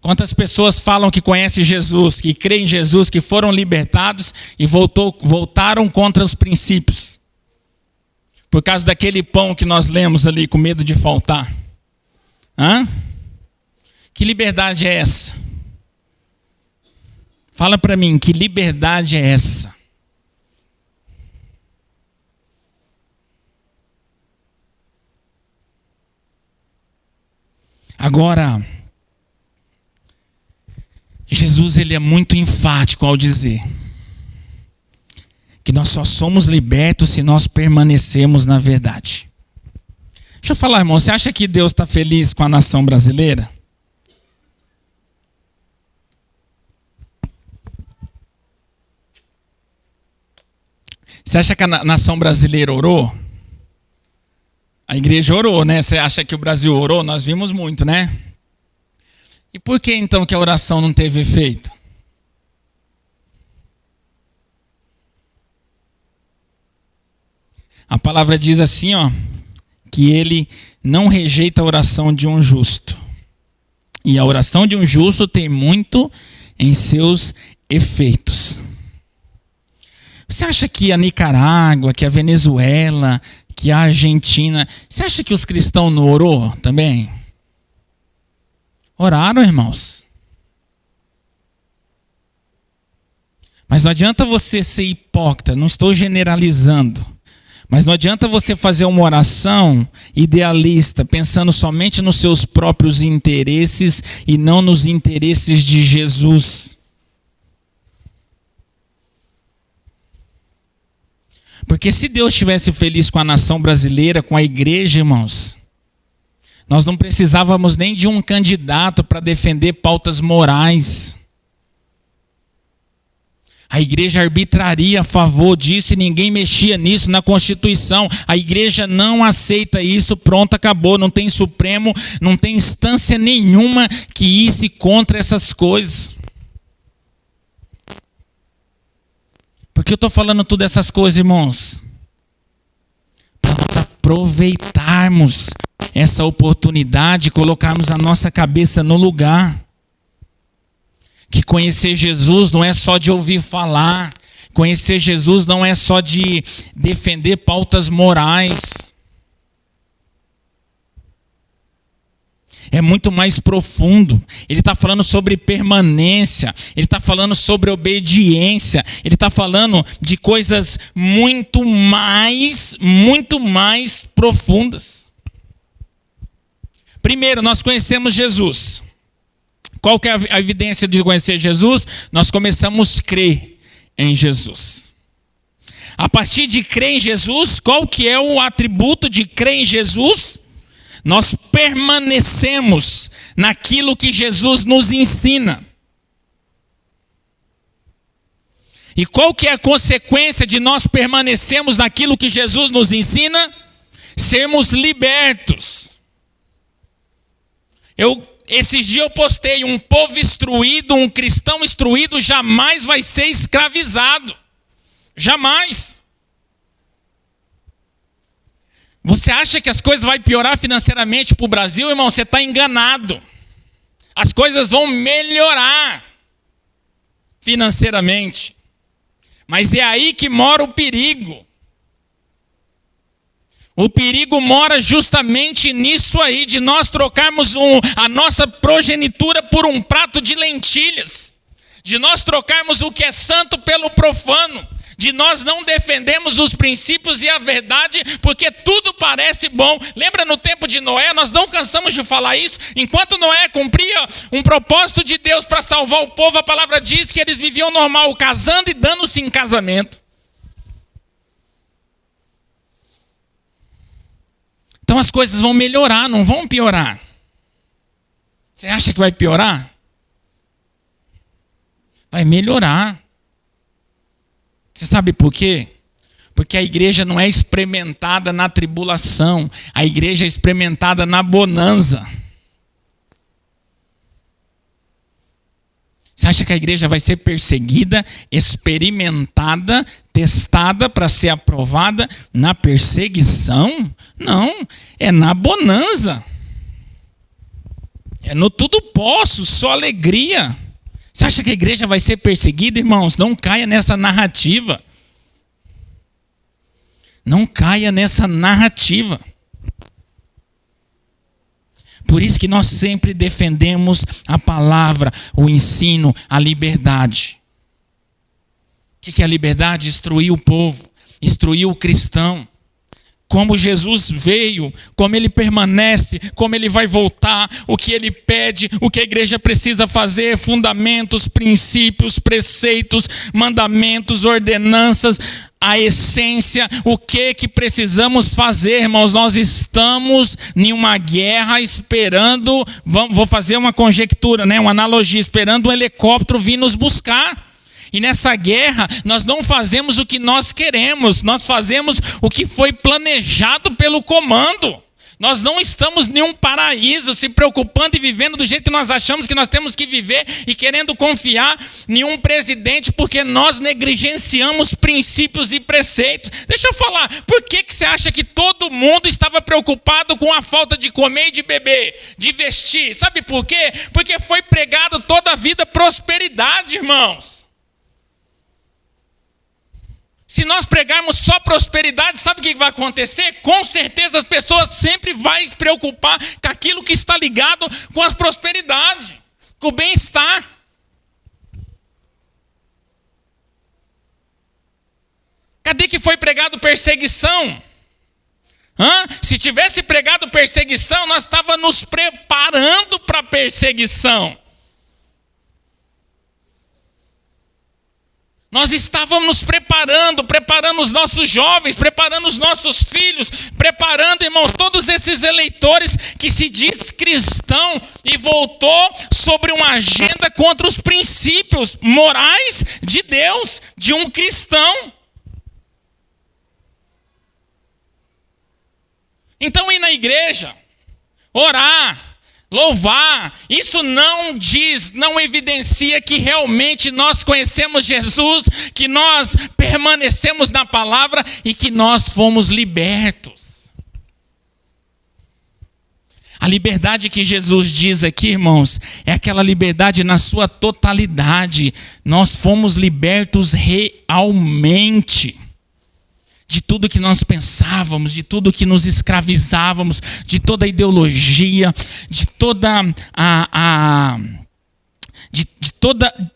Quantas pessoas falam que conhecem Jesus, que creem em Jesus, que foram libertados e voltaram contra os princípios? Por causa daquele pão que nós lemos ali, com medo de faltar. Hã? Que liberdade é essa? Fala para mim, que liberdade é essa? Agora, Jesus ele é muito enfático ao dizer que nós só somos libertos se nós permanecermos na verdade. Deixa eu falar, irmão, você acha que Deus está feliz com a nação brasileira? Você acha que a nação brasileira orou? A igreja orou, né? Você acha que o Brasil orou? Nós vimos muito, né? E por que então que a oração não teve efeito? A palavra diz assim, ó, que ele não rejeita a oração de um justo. E a oração de um justo tem muito em seus efeitos. Você acha que a Nicarágua, que a Venezuela, que a Argentina, você acha que os cristãos não orou também? Oraram, irmãos. Mas não adianta você ser hipócrita, não estou generalizando. Mas não adianta você fazer uma oração idealista, pensando somente nos seus próprios interesses e não nos interesses de Jesus. Porque se Deus estivesse feliz com a nação brasileira, com a igreja, irmãos, nós não precisávamos nem de um candidato para defender pautas morais. A igreja arbitraria a favor disso e ninguém mexia nisso na Constituição. A igreja não aceita isso, pronto, acabou. Não tem Supremo, não tem instância nenhuma que isse contra essas coisas. Por que eu estou falando todas essas coisas, irmãos? Para nós aproveitarmos essa oportunidade e colocarmos a nossa cabeça no lugar. Que conhecer Jesus não é só de ouvir falar. Conhecer Jesus não é só de defender pautas morais. É muito mais profundo. Ele está falando sobre permanência. Ele está falando sobre obediência. Ele está falando de coisas muito mais profundas. Primeiro, nós conhecemos Jesus. Qual que é a evidência de conhecer Jesus? Nós começamos a crer em Jesus. A partir de crer em Jesus, qual que é o atributo de crer em Jesus? Nós permanecemos naquilo que Jesus nos ensina. E qual que é a consequência de nós permanecermos naquilo que Jesus nos ensina? Sermos libertos. Esses dias eu postei, um povo instruído, um cristão instruído jamais vai ser escravizado. Jamais. Você acha que as coisas vão piorar financeiramente para o Brasil, irmão? Você está enganado. As coisas vão melhorar financeiramente. Mas é aí que mora o perigo. O perigo mora justamente nisso aí, de nós trocarmos a nossa progenitura por um prato de lentilhas. De nós trocarmos o que é santo pelo profano. De nós não defendermos os princípios e a verdade, porque tudo parece bom. Lembra no tempo de Noé? Nós não cansamos de falar isso. Enquanto Noé cumpria um propósito de Deus para salvar o povo, a palavra diz que eles viviam normal, casando e dando-se em casamento. Então as coisas vão melhorar, não vão piorar. Você acha que vai piorar? Vai melhorar. Você sabe por quê? Porque a igreja não é experimentada na tribulação. A igreja é experimentada na bonança. Você acha que a igreja vai ser perseguida, experimentada, testada para ser aprovada na perseguição? Não, é na bonança. É no tudo posso, só alegria. Você acha que a igreja vai ser perseguida, irmãos? Não caia nessa narrativa. Não caia nessa narrativa. Por isso que nós sempre defendemos a palavra, o ensino, a liberdade. O que é a liberdade? Instruir o povo, instruir o cristão. Como Jesus veio, como ele permanece, como ele vai voltar, o que ele pede, o que a igreja precisa fazer, fundamentos, princípios, preceitos, mandamentos, ordenanças, a essência, o que precisamos fazer, irmãos. Nós estamos em uma guerra esperando, vou fazer uma conjectura, uma analogia, esperando um helicóptero vir nos buscar. E nessa guerra, nós não fazemos o que nós queremos, nós fazemos o que foi planejado pelo comando. Nós não estamos em um paraíso, se preocupando e vivendo do jeito que nós achamos que nós temos que viver e querendo confiar em um presidente, porque nós negligenciamos princípios e preceitos. Deixa eu falar, por que você acha que todo mundo estava preocupado com a falta de comer e de beber, de vestir? Sabe por quê? Porque foi pregado toda a vida prosperidade, irmãos. Se nós pregarmos só prosperidade, sabe o que vai acontecer? Com certeza as pessoas sempre vão se preocupar com aquilo que está ligado com a prosperidade, com o bem-estar. Cadê que foi pregado perseguição? Se tivesse pregado perseguição, nós estávamos nos preparando para a perseguição. Nós estávamos nos preparando os nossos jovens, preparando os nossos filhos, preparando, irmãos, todos esses eleitores que se diz cristão e voltou sobre uma agenda contra os princípios morais de Deus, de um cristão. Então ir na igreja, orar, louvar, isso não diz, não evidencia que realmente nós conhecemos Jesus, que nós permanecemos na palavra e que nós fomos libertos. A liberdade que Jesus diz aqui, irmãos, é aquela liberdade na sua totalidade. Nós fomos libertos realmente. De tudo que nós pensávamos, de tudo que nos escravizávamos, de toda a ideologia, de toda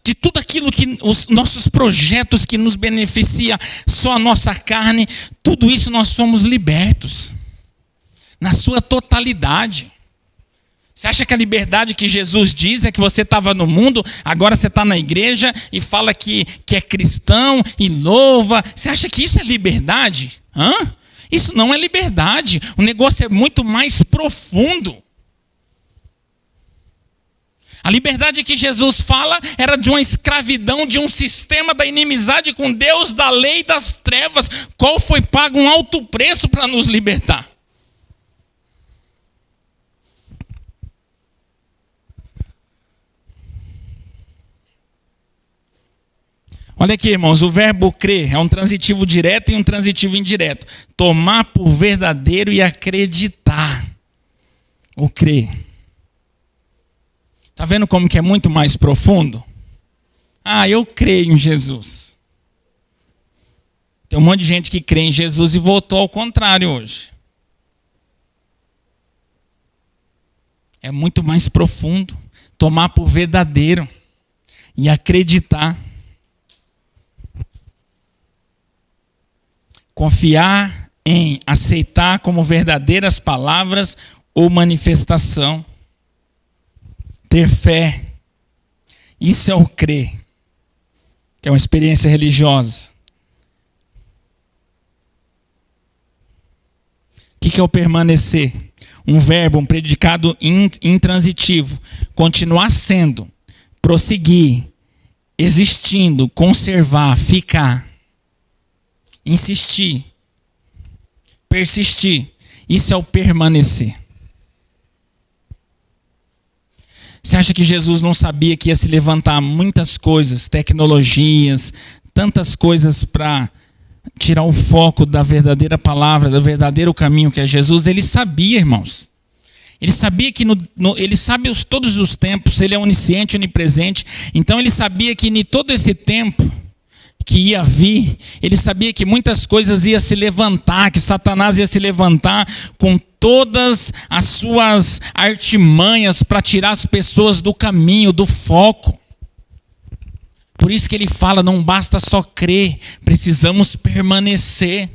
de tudo aquilo que os nossos projetos que nos beneficia só a nossa carne, tudo isso nós fomos libertos na sua totalidade. Você acha que a liberdade que Jesus diz é que você estava no mundo, agora você está na igreja e fala que é cristão e louva? Você acha que isso é liberdade? Isso não é liberdade. O negócio é muito mais profundo. A liberdade que Jesus fala era de uma escravidão, de um sistema da inimizade com Deus, da lei das trevas, qual foi pago um alto preço para nos libertar. Olha aqui, irmãos, o verbo crer é um transitivo direto e um transitivo indireto. Tomar por verdadeiro e acreditar. O crer. Está vendo como que é muito mais profundo? Eu creio em Jesus. Tem um monte de gente que crê em Jesus e voltou ao contrário hoje. É muito mais profundo. Tomar por verdadeiro e acreditar. Confiar em aceitar como verdadeiras palavras ou manifestação. Ter fé. Isso é o crer, que é uma experiência religiosa. O que é o permanecer? Um verbo, um predicado intransitivo. Continuar sendo, prosseguir, existindo, conservar, ficar. Insistir, persistir, isso é o permanecer. Você acha que Jesus não sabia que ia se levantar muitas coisas, tecnologias, tantas coisas para tirar o foco da verdadeira palavra, do verdadeiro caminho que é Jesus? Ele sabia, irmãos. Ele sabia que ele sabe todos os tempos, ele é onisciente, onipresente. Então ele sabia que em todo esse tempo que ia vir, ele sabia que muitas coisas iam se levantar, que Satanás ia se levantar com todas as suas artimanhas para tirar as pessoas do caminho, do foco. Por isso que ele fala, não basta só crer, precisamos permanecer.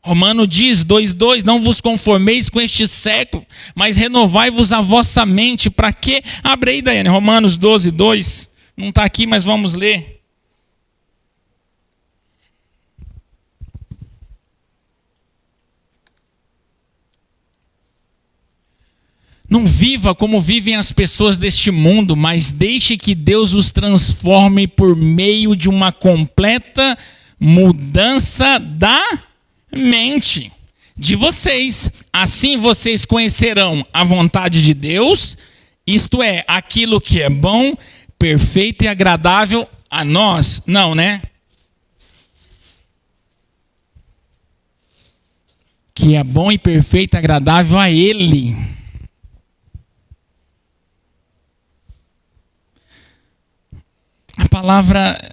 Romano diz, 2:2, não vos conformeis com este século, mas renovai-vos a vossa mente. Para quê? Abre aí, Daiane, Romanos 12:2. Não está aqui, mas vamos ler. Não viva como vivem as pessoas deste mundo, mas deixe que Deus os transforme por meio de uma completa mudança da mente de vocês. Assim vocês conhecerão a vontade de Deus, isto é, aquilo que é bom, perfeito e agradável a nós. Não, né? Que é bom e perfeito e agradável a Ele. A palavra,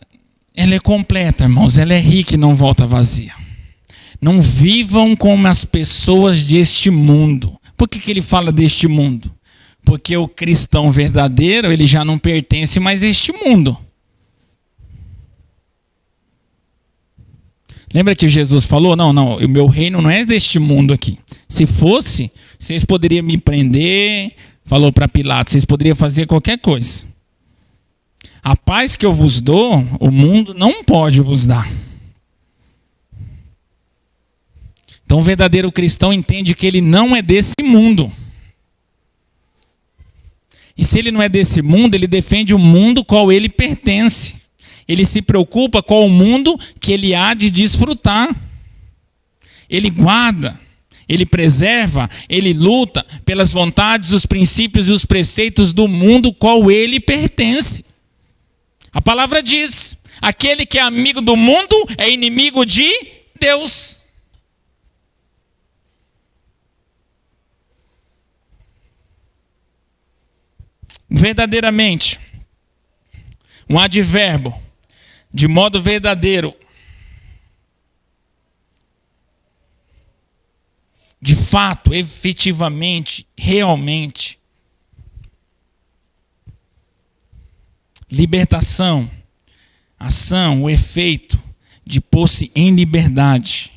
ela é completa, irmãos, ela é rica e não volta vazia. Não vivam como as pessoas deste mundo. Por que ele fala deste mundo? Porque o cristão verdadeiro, ele já não pertence mais a este mundo. Lembra que Jesus falou, não, o meu reino não é deste mundo aqui. Se fosse, vocês poderiam me prender, falou para Pilatos, vocês poderiam fazer qualquer coisa. A paz que eu vos dou, o mundo não pode vos dar. Então o verdadeiro cristão entende que ele não é desse mundo. E se ele não é desse mundo, ele defende o mundo qual ele pertence. Ele se preocupa com o mundo que ele há de desfrutar. Ele guarda, ele preserva, ele luta pelas vontades, os princípios e os preceitos do mundo qual ele pertence. A palavra diz, aquele que é amigo do mundo é inimigo de Deus. Verdadeiramente, um advérbio, de modo verdadeiro, de fato, efetivamente, realmente. Libertação, ação, o efeito de pôr-se em liberdade.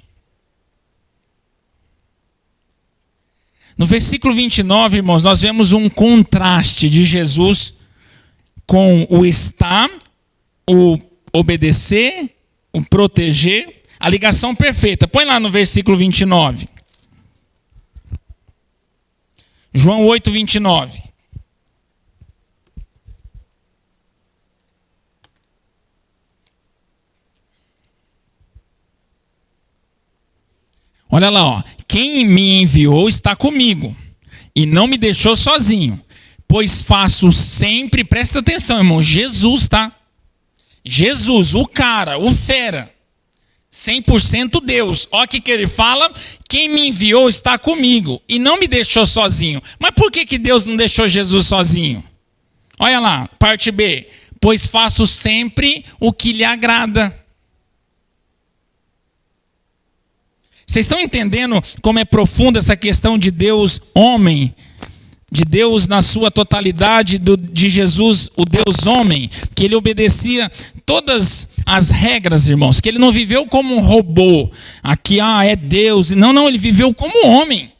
No versículo 29, irmãos, nós vemos um contraste de Jesus com o estar, o obedecer, o proteger, a ligação perfeita. Põe lá no versículo 29. João 8:29. Olha lá, ó. Quem me enviou está comigo e não me deixou sozinho, pois faço sempre, presta atenção, irmão, Jesus, tá? Jesus, o cara, o fera, 100% Deus. Olha o que ele fala, quem me enviou está comigo e não me deixou sozinho. Mas por que Deus não deixou Jesus sozinho? Olha lá, parte B, pois faço sempre o que lhe agrada. Vocês estão entendendo como é profunda essa questão de Deus homem, de Deus na sua totalidade, de Jesus, o Deus homem, que ele obedecia todas as regras, irmãos, que ele não viveu como um robô, aqui, é Deus, não, ele viveu como homem,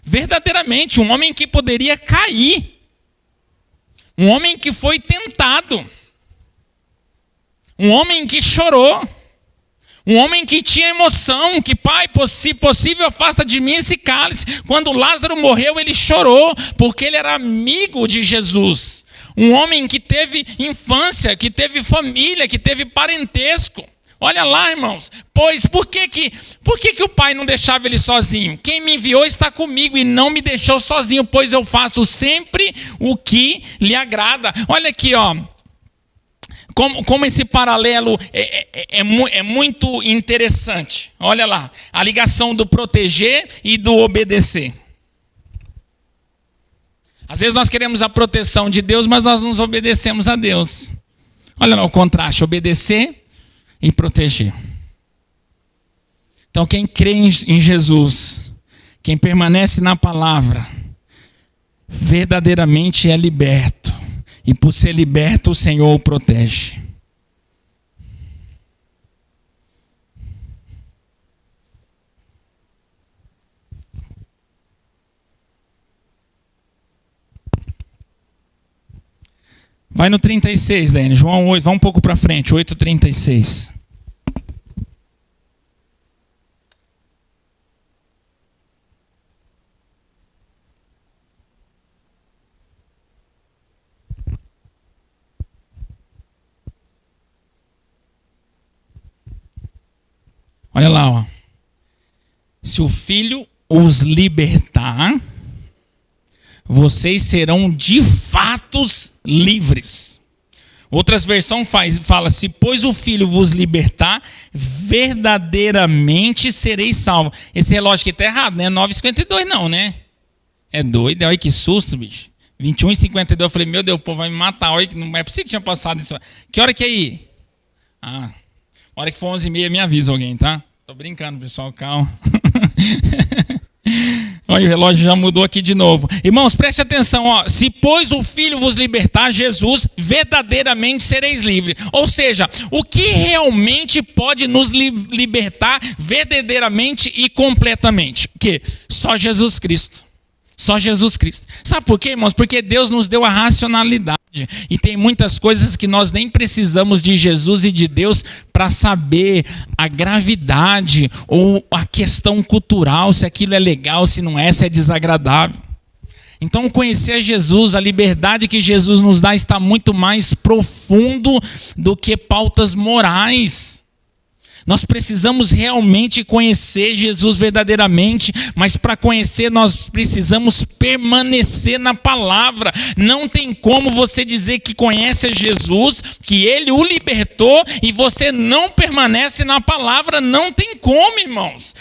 verdadeiramente, um homem que poderia cair, um homem que foi tentado, um homem que chorou, um homem que tinha emoção, que pai, se possível, afasta de mim esse cálice. Quando Lázaro morreu, ele chorou, porque ele era amigo de Jesus. Um homem que teve infância, que teve família, que teve parentesco. Olha lá, irmãos, pois por que o pai não deixava ele sozinho? Quem me enviou está comigo e não me deixou sozinho, pois eu faço sempre o que lhe agrada. Olha aqui, ó. Como esse paralelo é muito interessante. Olha lá, a ligação do proteger e do obedecer. Às vezes nós queremos a proteção de Deus, mas nós não obedecemos a Deus. Olha lá o contraste, obedecer e proteger. Então quem crê em Jesus, quem permanece na palavra, verdadeiramente é liberto. E por ser liberto, o Senhor o protege. Vai no 36, Dani. João 8, vai um pouco para frente, 8:36. Olha lá, ó. Se o Filho os libertar, vocês serão de fato livres. Outras versões fala, se pois o Filho vos libertar, verdadeiramente sereis salvos. Esse relógio aqui está errado, né? 9:52 não, né? É doido, olha que susto, bicho. 21:52, eu falei, meu Deus, o povo vai me matar. Olha, não é possível que tinha passado isso. Que hora que é aí? A hora que for 11:30, me avisa alguém, tá? Tô brincando, pessoal, calma. Olha, o relógio já mudou aqui de novo. Irmãos, preste atenção, ó. Se pois o Filho vos libertar, Jesus, verdadeiramente sereis livres. Ou seja, o que realmente pode nos libertar verdadeiramente e completamente? O quê? Só Jesus Cristo. Só Jesus Cristo. Sabe por quê, irmãos? Porque Deus nos deu a racionalidade. E tem muitas coisas que nós nem precisamos de Jesus e de Deus para saber a gravidade ou a questão cultural, se aquilo é legal, se não é, se é desagradável. Então conhecer Jesus, a liberdade que Jesus nos dá está muito mais profundo do que pautas morais. Nós precisamos realmente conhecer Jesus verdadeiramente, mas para conhecer nós precisamos permanecer na palavra. Não tem como você dizer que conhece a Jesus, que ele o libertou e você não permanece na palavra. Não tem como, irmãos.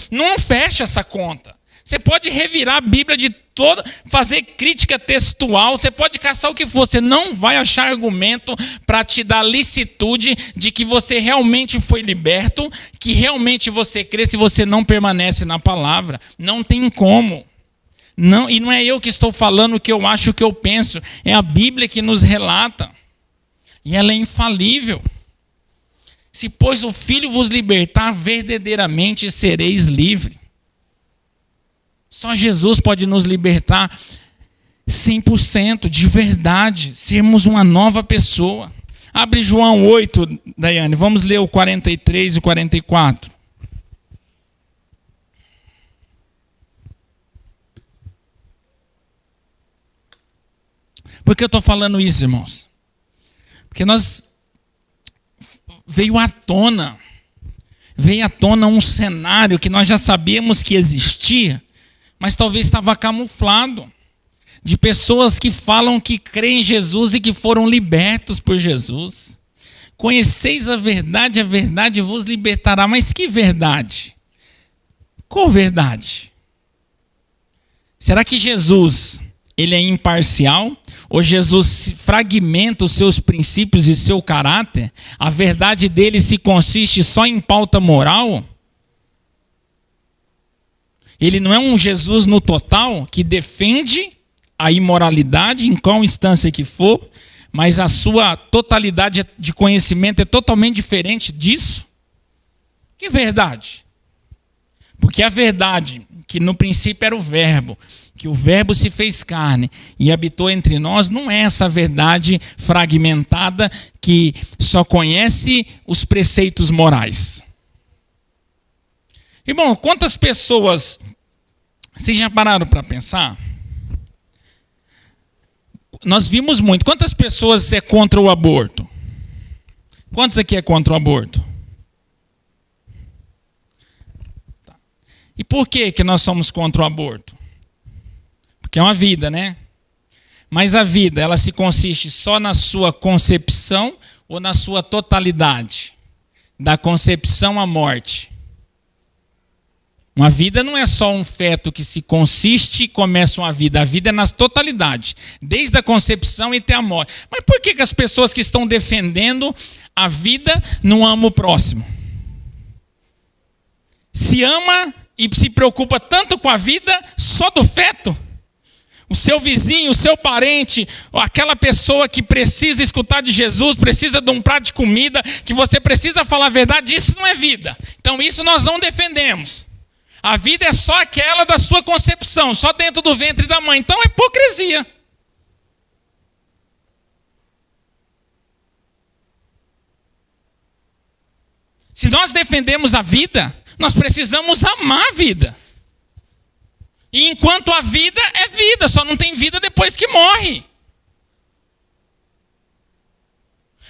Não fecha essa conta. Você pode revirar a Bíblia de toda, fazer crítica textual, você pode caçar o que for, você não vai achar argumento para te dar licitude de que você realmente foi liberto, que realmente você crê se você não permanece na palavra. Não tem como. Não, e não é eu que estou falando o que eu acho, o que eu penso, é a Bíblia que nos relata. E ela é infalível. Se pois o Filho vos libertar, verdadeiramente sereis livres. Só Jesus pode nos libertar 100% de verdade, sermos uma nova pessoa. Abre João 8, Daiane, vamos ler o 43 e 44. Por que eu estou falando isso, irmãos? Porque veio à tona um cenário que nós já sabíamos que existia, mas talvez estava camuflado, de pessoas que falam que creem em Jesus e que foram libertos por Jesus. Conheceis a verdade vos libertará. Mas que verdade? Qual verdade? Será que Jesus, ele é imparcial? Ou Jesus fragmenta os seus princípios e seu caráter? A verdade dele se consiste só em pauta moral? Ele não é um Jesus no total que defende a imoralidade em qual instância que for, mas a sua totalidade de conhecimento é totalmente diferente disso? Que verdade? Porque a verdade, que no princípio era o Verbo, que o Verbo se fez carne e habitou entre nós, não é essa verdade fragmentada que só conhece os preceitos morais. Irmão, quantas pessoas, vocês já pararam para pensar? Nós vimos muito. Quantas pessoas é contra o aborto? Quantos aqui é contra o aborto? Tá. E por que nós somos contra o aborto? Porque é uma vida, né? Mas a vida, ela se consiste só na sua concepção ou na sua totalidade? Da concepção à morte. Uma vida não é só um feto que se consiste e começa uma vida. A vida é na totalidade, desde a concepção e até a morte. Mas por que as pessoas que estão defendendo a vida não amam o próximo? Se ama e se preocupa tanto com a vida só do feto? O seu vizinho, o seu parente, aquela pessoa que precisa escutar de Jesus, precisa de um prato de comida, que você precisa falar a verdade, isso não é vida. Então isso nós não defendemos. A vida é só aquela da sua concepção, só dentro do ventre da mãe. Então é hipocrisia. Se nós defendemos a vida, nós precisamos amar a vida. E enquanto a vida é vida, só não tem vida depois que morre.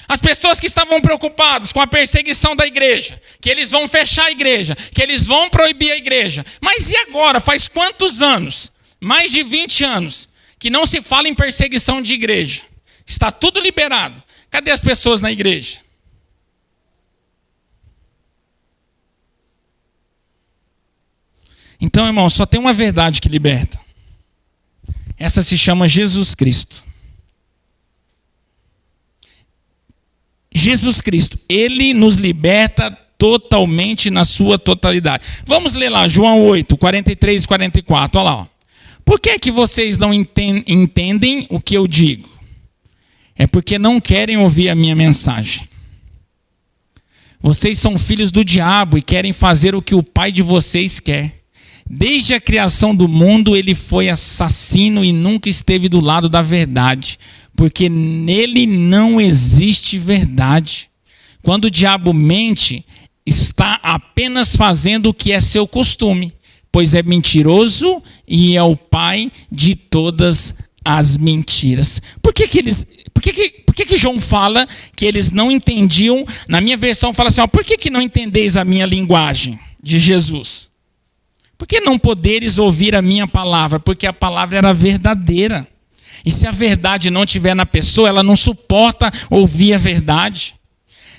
As pessoas que estavam preocupadas com a perseguição da igreja, que eles vão fechar a igreja, que eles vão proibir a igreja. Mas e agora? Faz quantos anos? Mais de 20 anos que não se fala em perseguição de igreja. Está tudo liberado. Cadê as pessoas na igreja? Então, irmão, só tem uma verdade que liberta. Essa se chama Jesus Cristo. Jesus Cristo, Ele nos liberta totalmente na sua totalidade. Vamos ler lá, João 8, 43 e 44, olha lá. Ó. Por que é que vocês não entendem o que eu digo? É porque não querem ouvir a minha mensagem. Vocês são filhos do diabo e querem fazer o que o pai de vocês quer. Desde a criação do mundo, ele foi assassino e nunca esteve do lado da verdade, porque nele não existe verdade. Quando o diabo mente, está apenas fazendo o que é seu costume, pois é mentiroso e é o pai de todas as mentiras. Por que João fala que eles não entendiam? Na minha versão fala assim, ó, por que não entendeis a minha linguagem de Jesus? Por que não poderes ouvir a minha palavra? Porque a palavra era verdadeira. E se a verdade não estiver na pessoa, ela não suporta ouvir a verdade.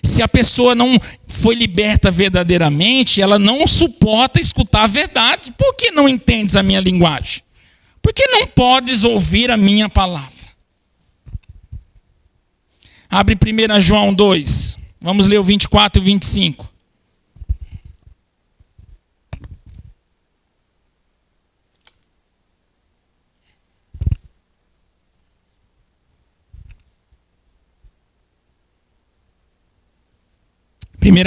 Se a pessoa não foi liberta verdadeiramente, ela não suporta escutar a verdade. Por que não entendes a minha linguagem? Por que não podes ouvir a minha palavra? Abre 1 João 2. Vamos ler o 24 e 25.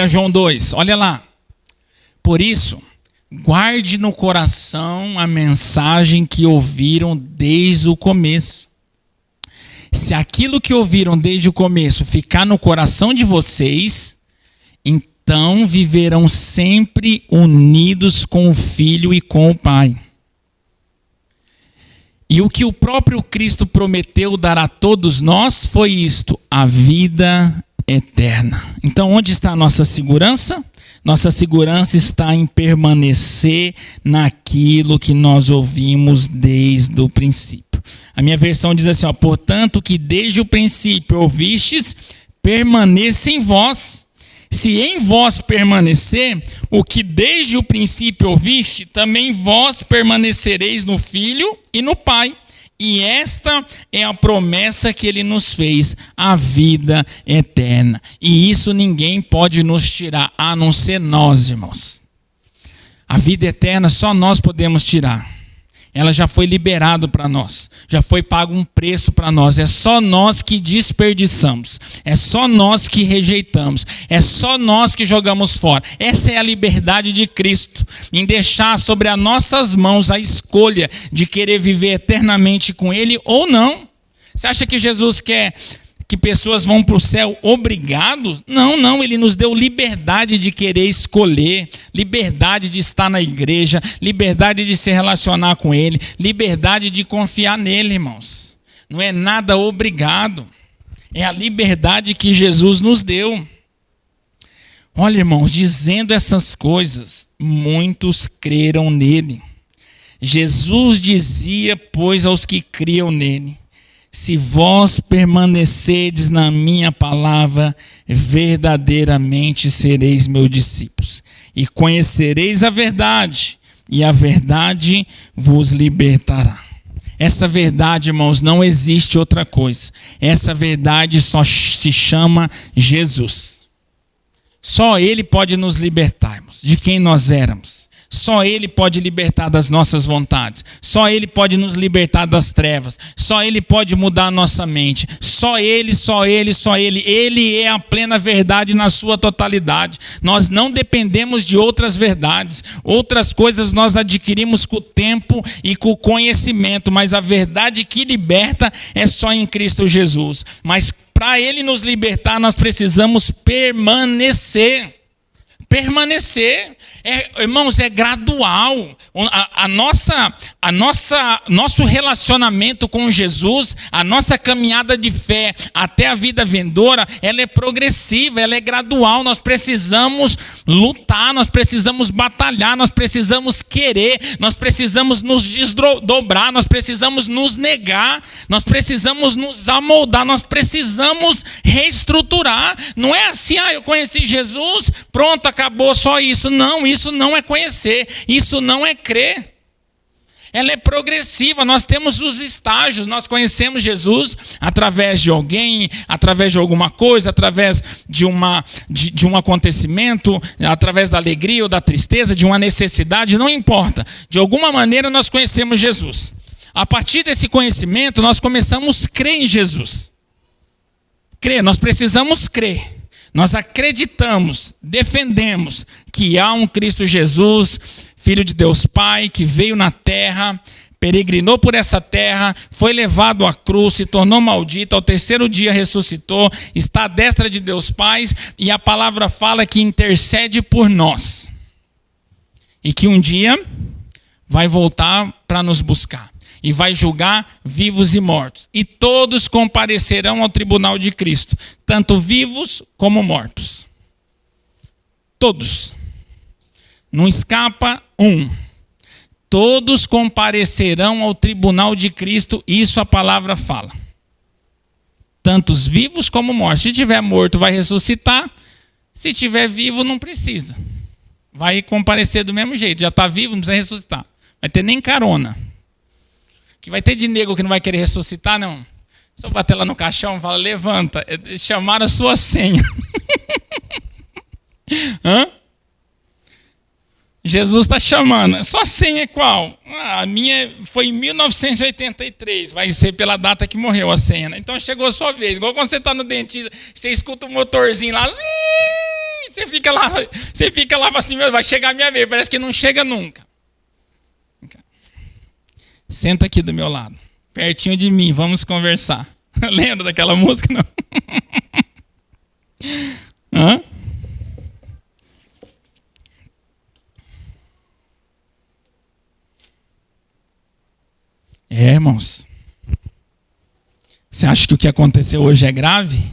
João 2, olha lá. Por isso, guarde no coração a mensagem que ouviram desde o começo. Se aquilo que ouviram desde o começo ficar no coração de vocês, então viverão sempre unidos com o Filho e com o Pai. E o que o próprio Cristo prometeu dar a todos nós foi isto, a vida eterna. Então, onde está a nossa segurança? Nossa segurança está em permanecer naquilo que nós ouvimos desde o princípio. A minha versão diz assim, ó, portanto que desde o princípio ouvistes, permaneça em vós. Se em vós permanecer, o que desde o princípio ouviste, também vós permanecereis no Filho e no Pai. E esta é a promessa que ele nos fez, a vida eterna. E isso ninguém pode nos tirar, a não ser nós, irmãos. A vida eterna só nós podemos tirar. Ela já foi liberada para nós, já foi pago um preço para nós. É só nós que desperdiçamos, é só nós que rejeitamos, é só nós que jogamos fora. Essa é a liberdade de Cristo, em deixar sobre as nossas mãos a escolha de querer viver eternamente com Ele ou não. Você acha que Jesus quer que pessoas vão para o céu obrigados? Não, ele nos deu liberdade de querer escolher, liberdade de estar na igreja, liberdade de se relacionar com Ele, liberdade de confiar nele, irmãos. Não é nada obrigado, é a liberdade que Jesus nos deu. Olha, irmãos, dizendo essas coisas, muitos creram nele. Jesus dizia, pois, aos que criam nele, se vós permanecerdes na minha palavra, verdadeiramente sereis meus discípulos. E conhecereis a verdade, e a verdade vos libertará. Essa verdade, irmãos, não existe outra coisa. Essa verdade só se chama Jesus. Só Ele pode nos libertar, irmãos, de quem nós éramos. Só Ele pode libertar das nossas vontades. Só Ele pode nos libertar das trevas. Só Ele pode mudar a nossa mente. Só Ele, só Ele, só Ele. Ele é a plena verdade na sua totalidade. Nós não dependemos de outras verdades. Outras coisas nós adquirimos com o tempo e com o conhecimento. Mas a verdade que liberta é só em Cristo Jesus. Mas para Ele nos libertar, nós precisamos permanecer. Permanecer, irmãos, é gradual. Nosso relacionamento com Jesus, a nossa caminhada de fé até a vida vindoura, ela é progressiva, ela é gradual. Nós precisamos lutar, nós precisamos batalhar, nós precisamos querer, nós precisamos nos desdobrar, nós precisamos nos negar, nós precisamos nos amoldar, nós precisamos reestruturar. Não é assim, eu conheci Jesus, pronto, acabou só isso. Não, isso não é conhecer, isso não é crer. Ela é progressiva, nós temos os estágios, nós conhecemos Jesus através de alguém, através de alguma coisa, através de um acontecimento, através da alegria ou da tristeza, de uma necessidade, não importa. De alguma maneira nós conhecemos Jesus. A partir desse conhecimento nós começamos a crer em Jesus. Crer, nós precisamos crer. Nós acreditamos, defendemos que há um Cristo Jesus, Filho de Deus Pai, que veio na terra, peregrinou por essa terra, foi levado à cruz, se tornou maldito, ao terceiro dia ressuscitou, está à destra de Deus Pai, e a palavra fala que intercede por nós. E que um dia vai voltar para nos buscar. E vai julgar vivos e mortos. E todos comparecerão ao tribunal de Cristo, tanto vivos como mortos. Todos. Não escapa um. Todos comparecerão ao tribunal de Cristo, isso a palavra fala. Tantos vivos como mortos. Se tiver morto, vai ressuscitar. Se tiver vivo, não precisa. Vai comparecer do mesmo jeito. Já está vivo, não precisa ressuscitar. Vai ter nem carona. Que vai ter de nego que não vai querer ressuscitar, não. Só bater lá no caixão e falar, levanta. Chamaram a sua senha. Hã? Jesus está chamando. Sua senha é qual? A minha foi em 1983. Vai ser pela data que morreu a senha. Então chegou a sua vez. Igual quando você está no dentista, você escuta o motorzinho lá. Você fica lá assim, vai chegar a minha vez. Parece que não chega nunca. Senta aqui do meu lado, pertinho de mim, vamos conversar. Lembra daquela música, não? Hã? Irmãos. Você acha que o que aconteceu hoje é grave?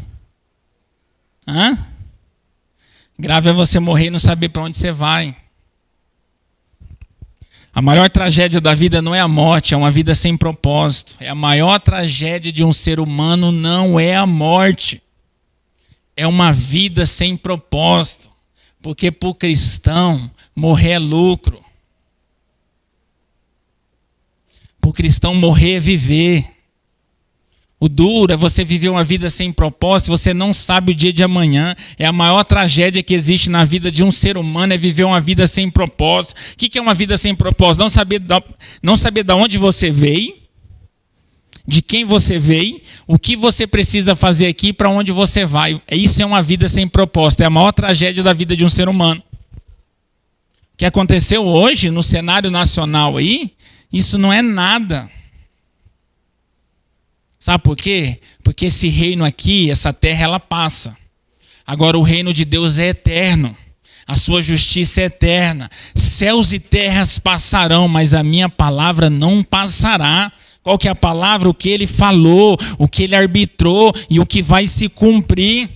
Hã? Grave é você morrer e não saber para onde você vai. A maior tragédia da vida não é a morte, é uma vida sem propósito. É a maior tragédia de um ser humano, não é a morte. É uma vida sem propósito. Porque para o cristão, morrer é lucro. Para o cristão, morrer é viver. O duro é você viver uma vida sem propósito, você não sabe o dia de amanhã. É a maior tragédia que existe na vida de um ser humano, é viver uma vida sem propósito. O que é uma vida sem propósito? Não saber de onde você veio, de quem você veio, o que você precisa fazer aqui, para onde você vai. Isso é uma vida sem propósito, é a maior tragédia da vida de um ser humano. O que aconteceu hoje no cenário nacional aí, isso não é nada. Sabe por quê? Porque esse reino aqui, essa terra, ela passa. Agora o reino de Deus é eterno. A sua justiça é eterna. Céus e terras passarão, mas a minha palavra não passará. Qual que é a palavra? O que ele falou, o que ele arbitrou e o que vai se cumprir.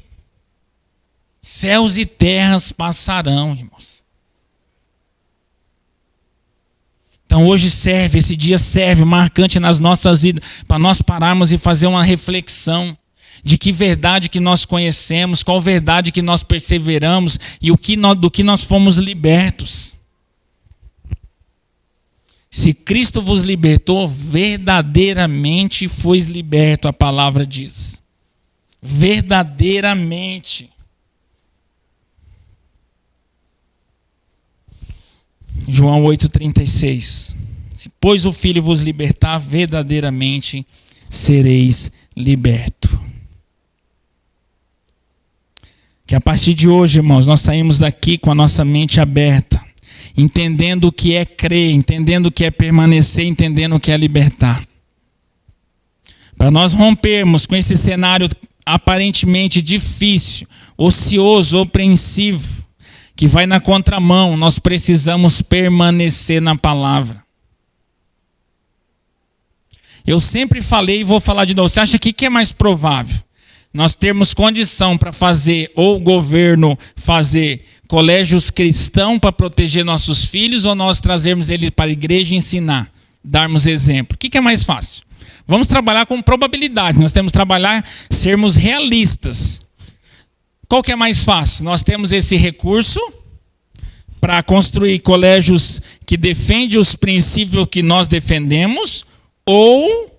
Céus e terras passarão, irmãos. Então hoje serve, esse dia serve, marcante nas nossas vidas, para nós pararmos e fazer uma reflexão de que verdade que nós conhecemos, qual verdade que nós perseveramos e do que nós fomos libertos. Se Cristo vos libertou, verdadeiramente fois liberto, a palavra diz. Verdadeiramente. João 8,36. Se pois o Filho vos libertar, verdadeiramente sereis liberto. Que a partir de hoje, irmãos, nós saímos daqui com a nossa mente aberta, entendendo o que é crer, entendendo o que é permanecer, entendendo o que é libertar. Para nós rompermos com esse cenário aparentemente difícil, ocioso, opreensivo, que vai na contramão, nós precisamos permanecer na palavra. Eu sempre falei e vou falar de novo. Você acha que é mais provável? Nós termos condição para fazer, ou o governo fazer colégios cristãos para proteger nossos filhos, ou nós trazermos eles para a igreja e ensinar, darmos exemplo? O que é mais fácil? Vamos trabalhar com probabilidade, nós temos que trabalhar, sermos realistas. Qual que é mais fácil? Nós temos esse recurso para construir colégios que defendem os princípios que nós defendemos, ou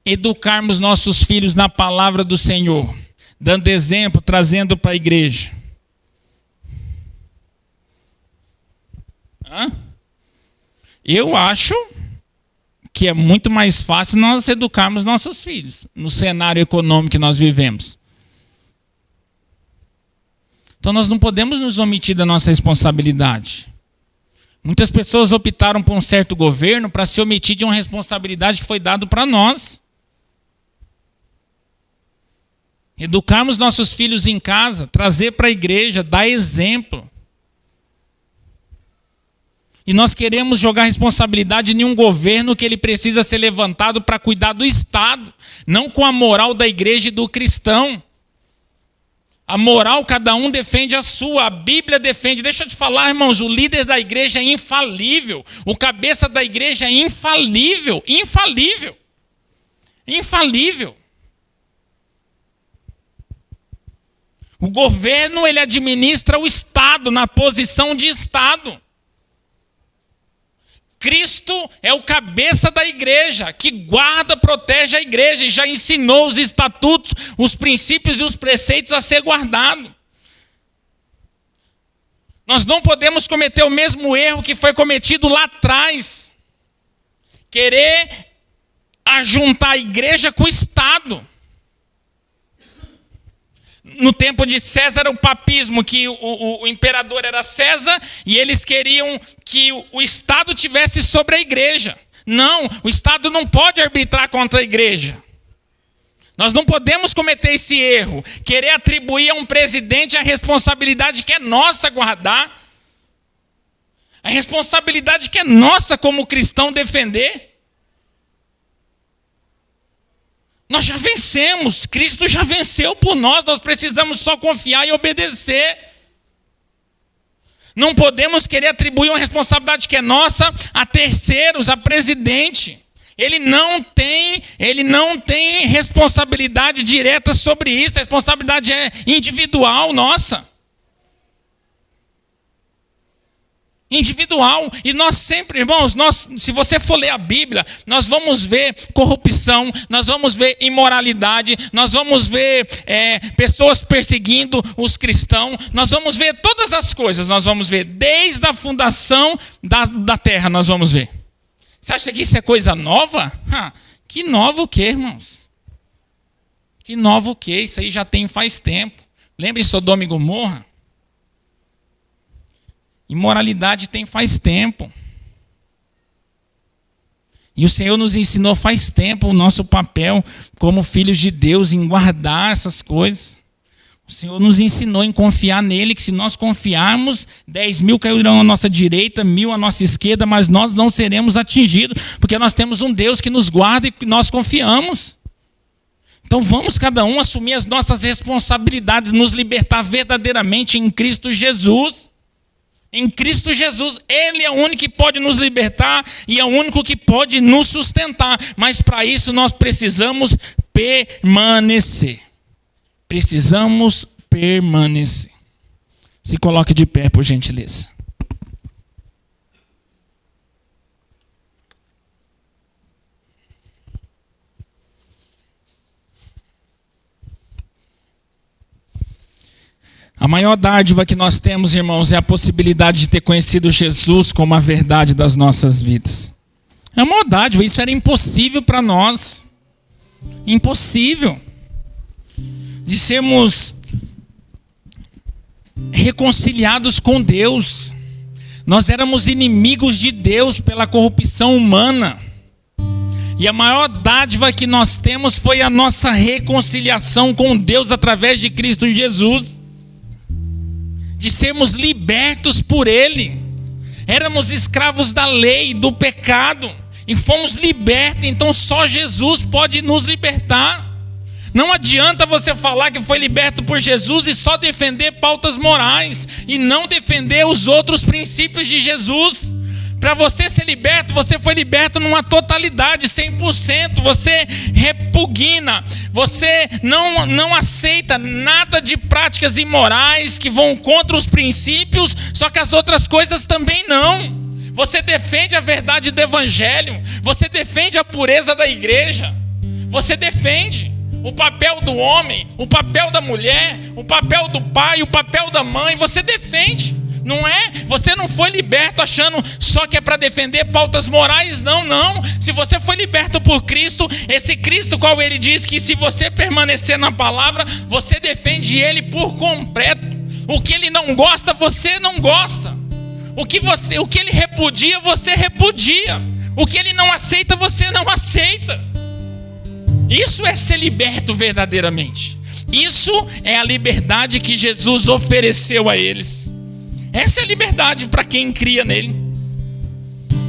educarmos nossos filhos na palavra do Senhor, dando exemplo, trazendo para a igreja. Eu acho que é muito mais fácil nós educarmos nossos filhos no cenário econômico que nós vivemos. Então nós não podemos nos omitir da nossa responsabilidade. Muitas pessoas optaram por um certo governo para se omitir de uma responsabilidade que foi dada para nós. Educarmos nossos filhos em casa, trazer para a igreja, dar exemplo. E nós queremos jogar responsabilidade em um governo que ele precisa ser levantado para cuidar do Estado, não com a moral da igreja e do cristão. A moral, cada um defende a sua, a Bíblia defende. Deixa eu te falar, irmãos, o líder da igreja é infalível, o cabeça da igreja é infalível, infalível, infalível. O governo, ele administra o Estado, na posição de Estado. Cristo é o cabeça da igreja, que guarda, protege a igreja e já ensinou os estatutos, os princípios e os preceitos a ser guardado. Nós não podemos cometer o mesmo erro que foi cometido lá atrás. Querer ajuntar a igreja com o Estado. No tempo de César, o papismo, que o imperador era César, e eles queriam que o Estado tivesse sobre a igreja. Não, o Estado não pode arbitrar contra a igreja. Nós não podemos cometer esse erro, querer atribuir a um presidente a responsabilidade que é nossa guardar, a responsabilidade que é nossa como cristão defender. Nós já vencemos, Cristo já venceu por nós, nós precisamos só confiar e obedecer. Não podemos querer atribuir uma responsabilidade que é nossa a terceiros, a presidente. Ele não tem responsabilidade direta sobre isso, a responsabilidade é individual nossa. Individual. E nós sempre, irmãos, se você for ler a Bíblia, nós vamos ver corrupção, nós vamos ver imoralidade, nós vamos ver pessoas perseguindo os cristãos, nós vamos ver todas as coisas, nós vamos ver desde a fundação da terra, nós vamos ver. Você acha que isso é coisa nova? Que nova o quê, irmãos? Que nova o quê? Isso aí já tem faz tempo. Lembra de Sodoma e Gomorra? Imoralidade tem faz tempo. E o Senhor nos ensinou faz tempo o nosso papel como filhos de Deus em guardar essas coisas. O Senhor nos ensinou em confiar nele, que se nós confiarmos, 10.000 cairão à nossa direita, 1.000 à nossa esquerda, mas nós não seremos atingidos, porque nós temos um Deus que nos guarda e que nós confiamos. Então vamos cada um assumir as nossas responsabilidades, nos libertar verdadeiramente em Cristo Jesus. Em Cristo Jesus, Ele é o único que pode nos libertar e é o único que pode nos sustentar. Mas para isso nós precisamos permanecer. Precisamos permanecer. Se coloque de pé, por gentileza. A maior dádiva que nós temos, irmãos, é a possibilidade de ter conhecido Jesus como a verdade das nossas vidas. É uma dádiva, isso era impossível para nós. Impossível. De sermos reconciliados com Deus. Nós éramos inimigos de Deus pela corrupção humana. E a maior dádiva que nós temos foi a nossa reconciliação com Deus através de Cristo Jesus. De sermos libertos por Ele. Éramos escravos da lei, do pecado, e fomos libertos. Então só Jesus pode nos libertar. Não adianta você falar que foi liberto por Jesus e só defender pautas morais e não defender os outros princípios de Jesus. Para você ser liberto, você foi liberto numa totalidade, 100%. Você repugna, você não aceita nada de práticas imorais que vão contra os princípios, só que as outras coisas também não. Você defende a verdade do evangelho, você defende a pureza da igreja, você defende o papel do homem, o papel da mulher, o papel do pai, o papel da mãe, você defende. Não é? Você não foi liberto achando só que é para defender pautas morais, não. Se você foi liberto por Cristo, esse Cristo qual ele diz que se você permanecer na palavra, você defende ele por completo. O que ele não gosta, você não gosta. O que ele repudia, você repudia. O que ele não aceita, você não aceita. Isso é ser liberto verdadeiramente. Isso é a liberdade que Jesus ofereceu a eles. Essa é a liberdade para quem cria nele.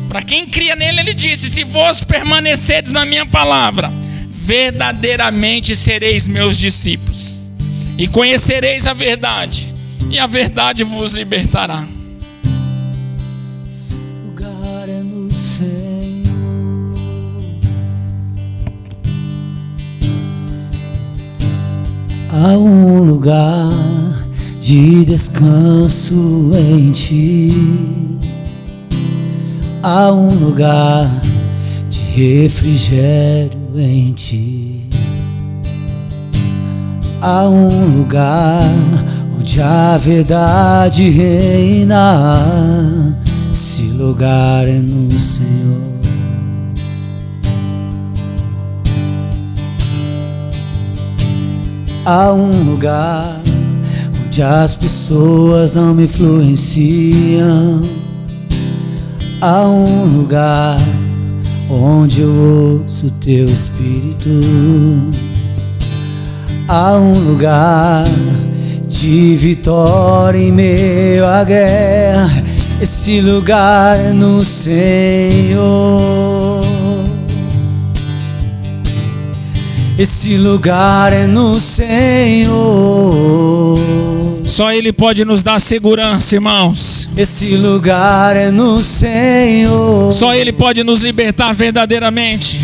Para quem cria nele, ele disse: se vós permanecerdes na minha palavra, verdadeiramente sereis meus discípulos, e conhecereis a verdade, e a verdade vos libertará. Esse lugar é no Senhor. Há um lugar de descanso em ti. Há um lugar de refrigério em ti. Há um lugar onde a verdade reina. Esse lugar é no Senhor. Há um lugar onde as pessoas não me influenciam. Há um lugar onde eu ouço teu Espírito. Há um lugar de vitória em meio à guerra. Esse lugar é no Senhor. Esse lugar é no Senhor. Só Ele pode nos dar segurança, irmãos. Esse lugar é no Senhor. Só Ele pode nos libertar verdadeiramente.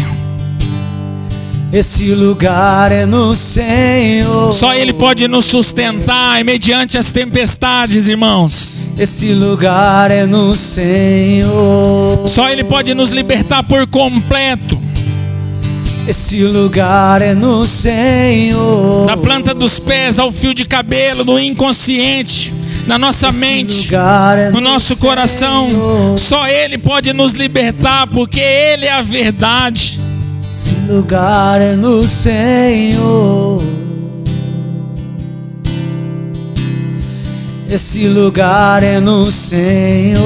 Esse lugar é no Senhor. Só Ele pode nos sustentar mediante as tempestades, irmãos. Esse lugar é no Senhor. Só Ele pode nos libertar por completo. Esse lugar é no Senhor. Da planta dos pés ao fio de cabelo, do inconsciente, na nossa mente, no nosso coração. Só Ele pode nos libertar, porque Ele é a verdade. Esse lugar é no Senhor. Esse lugar é no Senhor.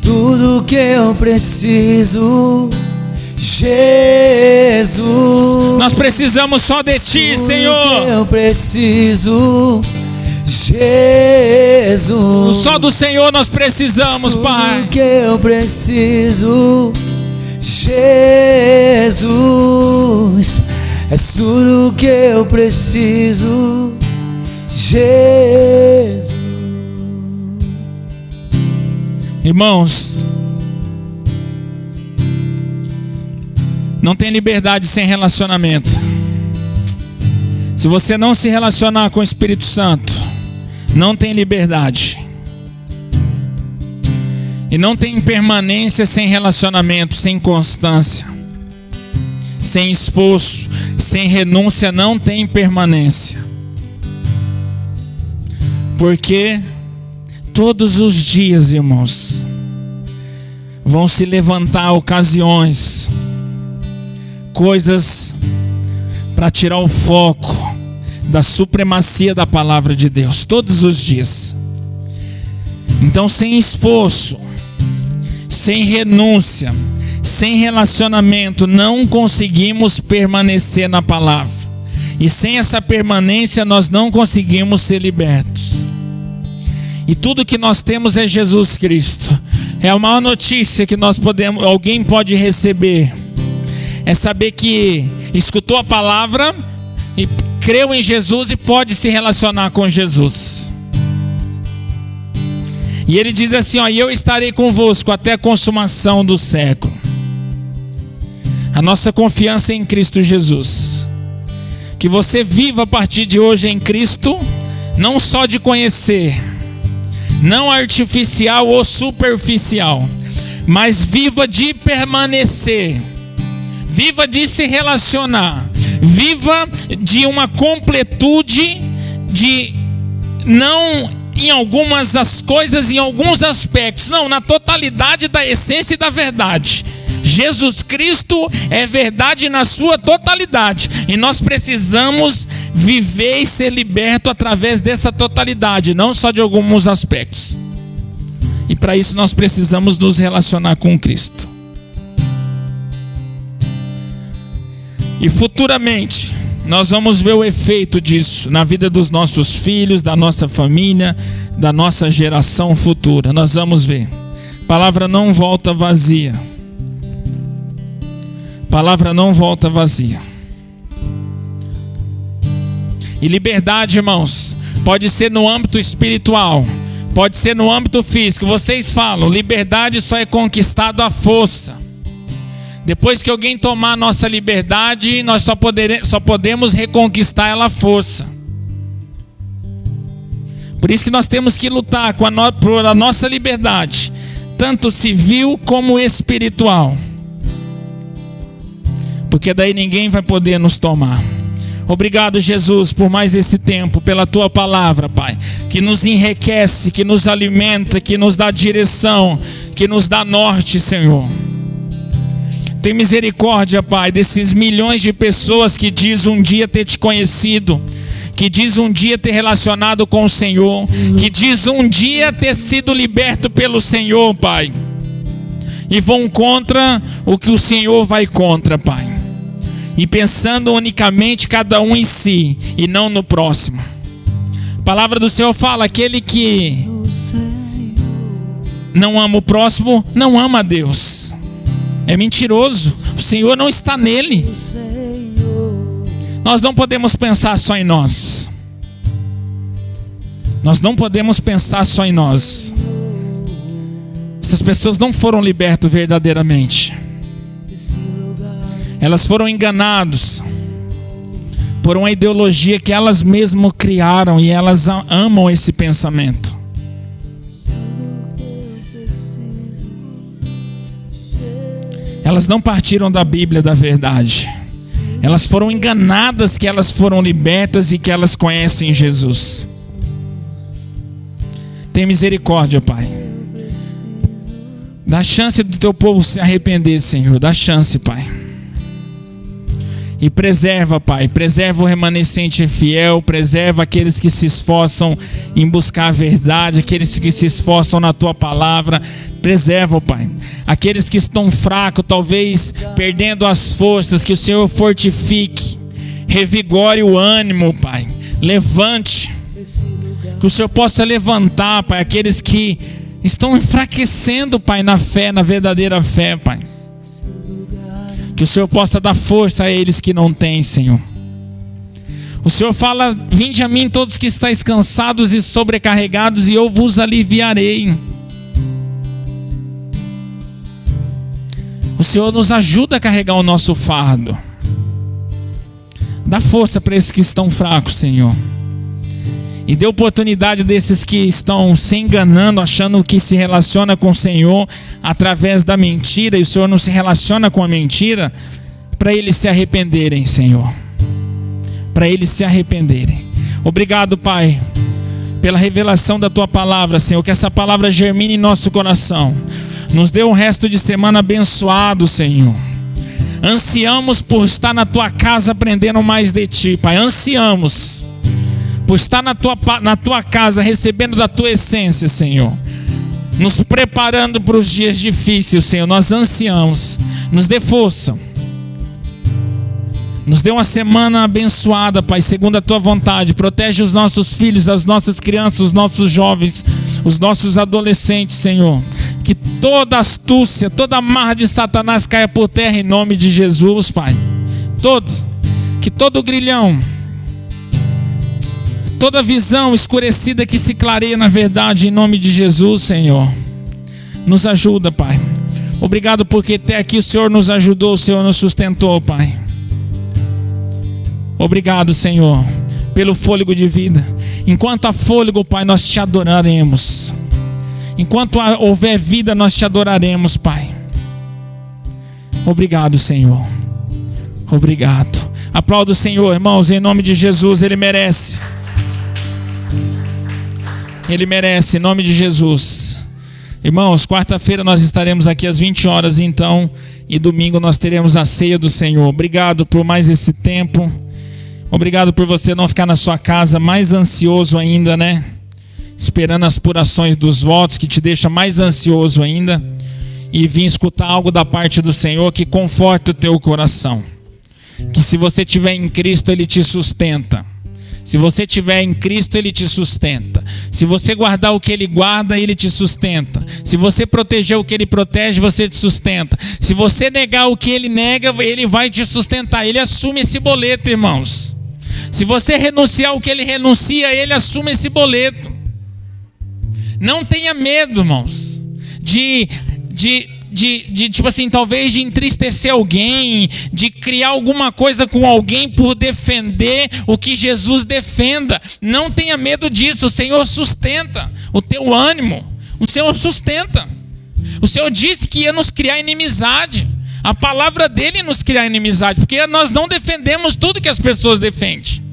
Tudo que eu preciso, Jesus. Nós precisamos só de Ti, Senhor. Tudo que eu preciso, Jesus. Só do Senhor nós precisamos, Pai. Tudo que eu preciso, Jesus. É tudo que eu preciso, Jesus. Irmãos, não tem liberdade sem relacionamento. Se você não se relacionar com o Espírito Santo, não tem liberdade. E não tem permanência sem relacionamento, sem constância. sem esforço, sem renúncia não tem permanência. Porque todos os dias, irmãos, vão se levantar ocasiões, coisas para tirar o foco da supremacia da palavra de Deus, todos os dias. Então, sem esforço, sem renúncia, sem relacionamento, não conseguimos permanecer na palavra. E sem essa permanência, nós não conseguimos ser libertos. E tudo que nós temos é Jesus Cristo. É a maior notícia que alguém pode receber. É saber que escutou a palavra e creu em Jesus e pode se relacionar com Jesus. E ele diz assim, e eu estarei convosco até a consumação do século. A nossa confiança é em Cristo Jesus. Que você viva a partir de hoje em Cristo, não só de conhecer, não artificial ou superficial, mas viva de permanecer, viva de se relacionar, viva de uma completude, de não em algumas das coisas, em alguns aspectos, não, na totalidade da essência e da verdade. Jesus Cristo é verdade na sua totalidade, e nós precisamos viver e ser liberto através dessa totalidade, não só de alguns aspectos. E para isso nós precisamos nos relacionar com Cristo. E futuramente nós vamos ver o efeito disso na vida dos nossos filhos, da nossa família, da nossa geração futura. Nós vamos ver. A palavra não volta vazia. A palavra não volta vazia. E liberdade, irmãos, pode ser no âmbito espiritual, pode ser no âmbito físico. Vocês falam, liberdade só é conquistado à força. Depois que alguém tomar a nossa liberdade, nós só podemos reconquistar ela à força. Por isso que nós temos que lutar por a nossa liberdade, tanto civil como espiritual. Porque daí ninguém vai poder nos tomar. Obrigado, Jesus, por mais esse tempo, pela Tua palavra, Pai, que nos enriquece, que nos alimenta, que nos dá direção, que nos dá norte, Senhor. Tem misericórdia, Pai, desses milhões de pessoas que diz um dia ter Te conhecido, que diz um dia ter relacionado com o Senhor, que diz um dia ter sido liberto pelo Senhor, Pai, e vão contra o que o Senhor vai contra, Pai, e pensando unicamente cada um em si e não no próximo. A palavra do Senhor fala: aquele que não ama o próximo não ama a Deus. É mentiroso, o Senhor não está nele. Nós não podemos pensar só em nós. Nós não podemos pensar só em nós. Essas pessoas não foram libertas verdadeiramente. Elas foram enganadas por uma ideologia que elas mesmas criaram, e elas amam esse pensamento. Elas não partiram da Bíblia da verdade. Elas foram enganadas que elas foram libertas e que elas conhecem Jesus. Tem misericórdia, Pai. Dá chance do Teu povo se arrepender, Senhor. Dá chance, Pai. E preserva, Pai. Preserva o remanescente fiel. Preserva aqueles que se esforçam em buscar a verdade. Aqueles que se esforçam na Tua palavra. Preserva, Pai. Aqueles que estão fracos, talvez perdendo as forças, que o Senhor fortifique, revigore o ânimo, Pai. Levante. Que o Senhor possa levantar, Pai, aqueles que estão enfraquecendo, Pai, na fé, na verdadeira fé, Pai. Que o Senhor possa dar força a eles que não têm, Senhor. O Senhor fala: vinde a mim todos que estáis cansados e sobrecarregados, e eu vos aliviarei. O Senhor nos ajuda a carregar o nosso fardo. Dá força para esses que estão fracos, Senhor. E dê oportunidade desses que estão se enganando, achando que se relaciona com o Senhor através da mentira, e o Senhor não se relaciona com a mentira. para eles se arrependerem, Senhor. Para eles se arrependerem. Obrigado, Pai, pela revelação da Tua palavra, Senhor. Que essa palavra germine em nosso coração. Nos dê um resto de semana abençoado, Senhor. Ansiamos por estar na Tua casa aprendendo mais de Ti, Pai. Ansiamos por estar na tua casa recebendo da Tua essência, Senhor. Nos preparando para os dias difíceis, Senhor. Nós ansiamos. Nos dê força. Nos dê uma semana abençoada, Pai, segundo a Tua vontade. Protege os nossos filhos, as nossas crianças, os nossos jovens, os nossos adolescentes, Senhor. Que toda astúcia, toda amarra de Satanás caia por terra em nome de Jesus, Pai. Todos. Que todo grilhão, toda visão escurecida que se clareia na verdade em nome de Jesus, Senhor. Nos ajuda, Pai. Obrigado porque até aqui o Senhor nos ajudou, o Senhor nos sustentou, Pai. Obrigado, Senhor, pelo fôlego de vida. Enquanto há fôlego, Pai, nós Te adoraremos. Enquanto houver vida, nós Te adoraremos, Pai. Obrigado, Senhor. Obrigado. Aplauda o Senhor, irmãos, em nome de Jesus. Ele merece. Ele merece, em nome de Jesus. Irmãos, quarta-feira nós estaremos aqui às 20 horas, então, e domingo nós teremos a ceia do Senhor. Obrigado por mais esse tempo. Obrigado por você não ficar na sua casa mais ansioso ainda, né? Esperando as apurações dos votos, que te deixa mais ansioso ainda. E vir escutar algo da parte do Senhor que conforte o teu coração. Que se você estiver em Cristo, Ele te sustenta. Se você estiver em Cristo, Ele te sustenta. Se você guardar o que Ele guarda, Ele te sustenta. Se você proteger o que Ele protege, você te sustenta. Se você negar o que Ele nega, Ele vai te sustentar. Ele assume esse boleto, irmãos. Se você renunciar ao que Ele renuncia, Ele assume esse boleto. Não tenha medo, irmãos, de tipo assim, talvez de entristecer alguém, de criar alguma coisa com alguém por defender o que Jesus defenda. Não tenha medo disso. O Senhor sustenta o teu ânimo. O Senhor sustenta. O Senhor disse que ia nos criar inimizade. A palavra dele ia nos criar inimizade, porque nós não defendemos tudo que as pessoas defendem.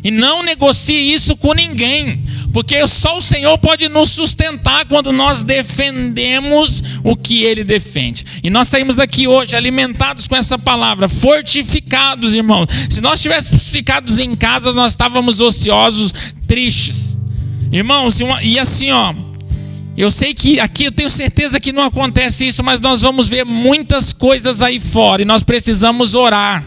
E não negocie isso com ninguém, porque só o Senhor pode nos sustentar quando nós defendemos o que Ele defende. E nós saímos daqui hoje alimentados com essa palavra, fortificados, irmãos. Se nós estivéssemos ficados em casa, nós estávamos ociosos, tristes. Irmãos, e assim, ó, eu sei que aqui eu tenho certeza que não acontece isso, mas nós vamos ver muitas coisas aí fora e nós precisamos orar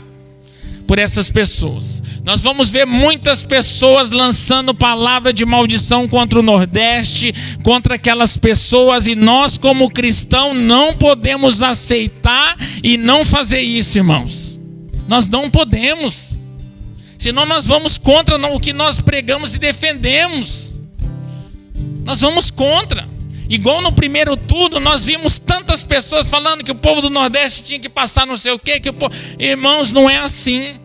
por essas pessoas. Nós vamos ver muitas pessoas lançando palavra de maldição contra o Nordeste, contra aquelas pessoas, e nós como cristãos não podemos aceitar e não fazer isso, irmãos. Nós não podemos. Senão nós vamos contra o que nós pregamos e defendemos. Nós vamos contra. Igual no primeiro turno, nós vimos tantas pessoas falando que o povo do Nordeste tinha que passar não sei o quê, Irmãos, não é assim.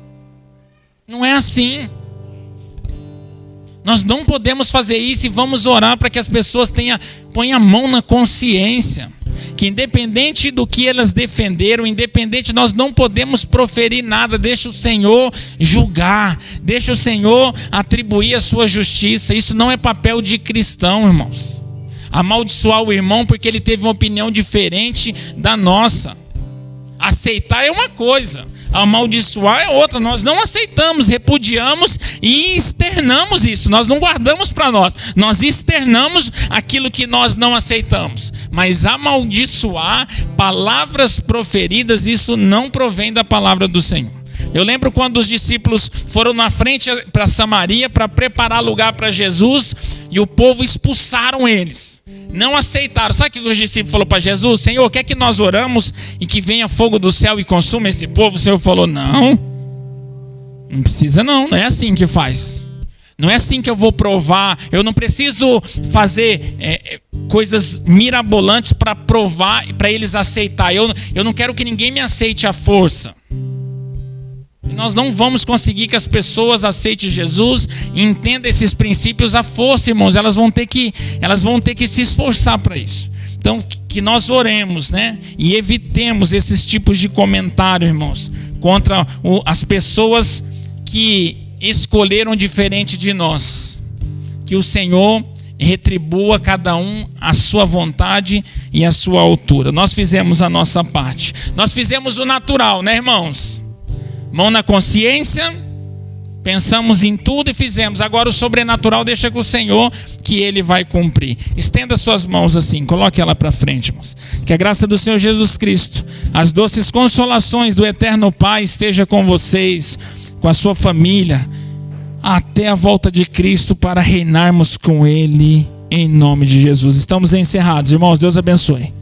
Não é assim. Nós não podemos fazer isso e vamos orar para que as pessoas ponham a mão na consciência. Que independente do que elas defenderam, independente, nós não podemos proferir nada. Deixa o Senhor julgar. Deixa o Senhor atribuir a sua justiça. Isso não é papel de cristão, irmãos. Amaldiçoar o irmão porque ele teve uma opinião diferente da nossa. Aceitar é uma coisa, amaldiçoar é outra. Nós não aceitamos, repudiamos e externamos isso. Nós não guardamos para nós. Nós externamos aquilo que nós não aceitamos. Mas amaldiçoar, palavras proferidas, isso não provém da palavra do Senhor. Eu lembro quando os discípulos foram na frente para Samaria para preparar lugar para Jesus e o povo expulsaram eles. Não aceitaram. Sabe o que os discípulos falaram para Jesus? Senhor, quer que nós oramos e que venha fogo do céu e consuma esse povo? O Senhor falou, não precisa não é assim que faz. Não é assim que eu vou provar. Eu não preciso fazer coisas mirabolantes para provar, para eles aceitar. Eu não quero que ninguém me aceite à força. Nós não vamos conseguir que as pessoas aceitem Jesus e entendam esses princípios à força, irmãos. Elas vão ter que se esforçar para isso. Então, que nós oremos, né? E evitemos esses tipos de comentário, irmãos, contra as pessoas que escolheram diferente de nós. Que o Senhor retribua cada um a sua vontade e a sua altura. Nós fizemos a nossa parte. Nós fizemos o natural, né, irmãos? Mão na consciência, pensamos em tudo e fizemos. Agora o sobrenatural deixa com o Senhor, que Ele vai cumprir. Estenda suas mãos assim, coloque ela para frente, irmãos. Que a graça do Senhor Jesus Cristo, as doces consolações do eterno Pai esteja com vocês, com a sua família, até a volta de Cristo para reinarmos com Ele, em nome de Jesus. Estamos encerrados, irmãos. Deus abençoe.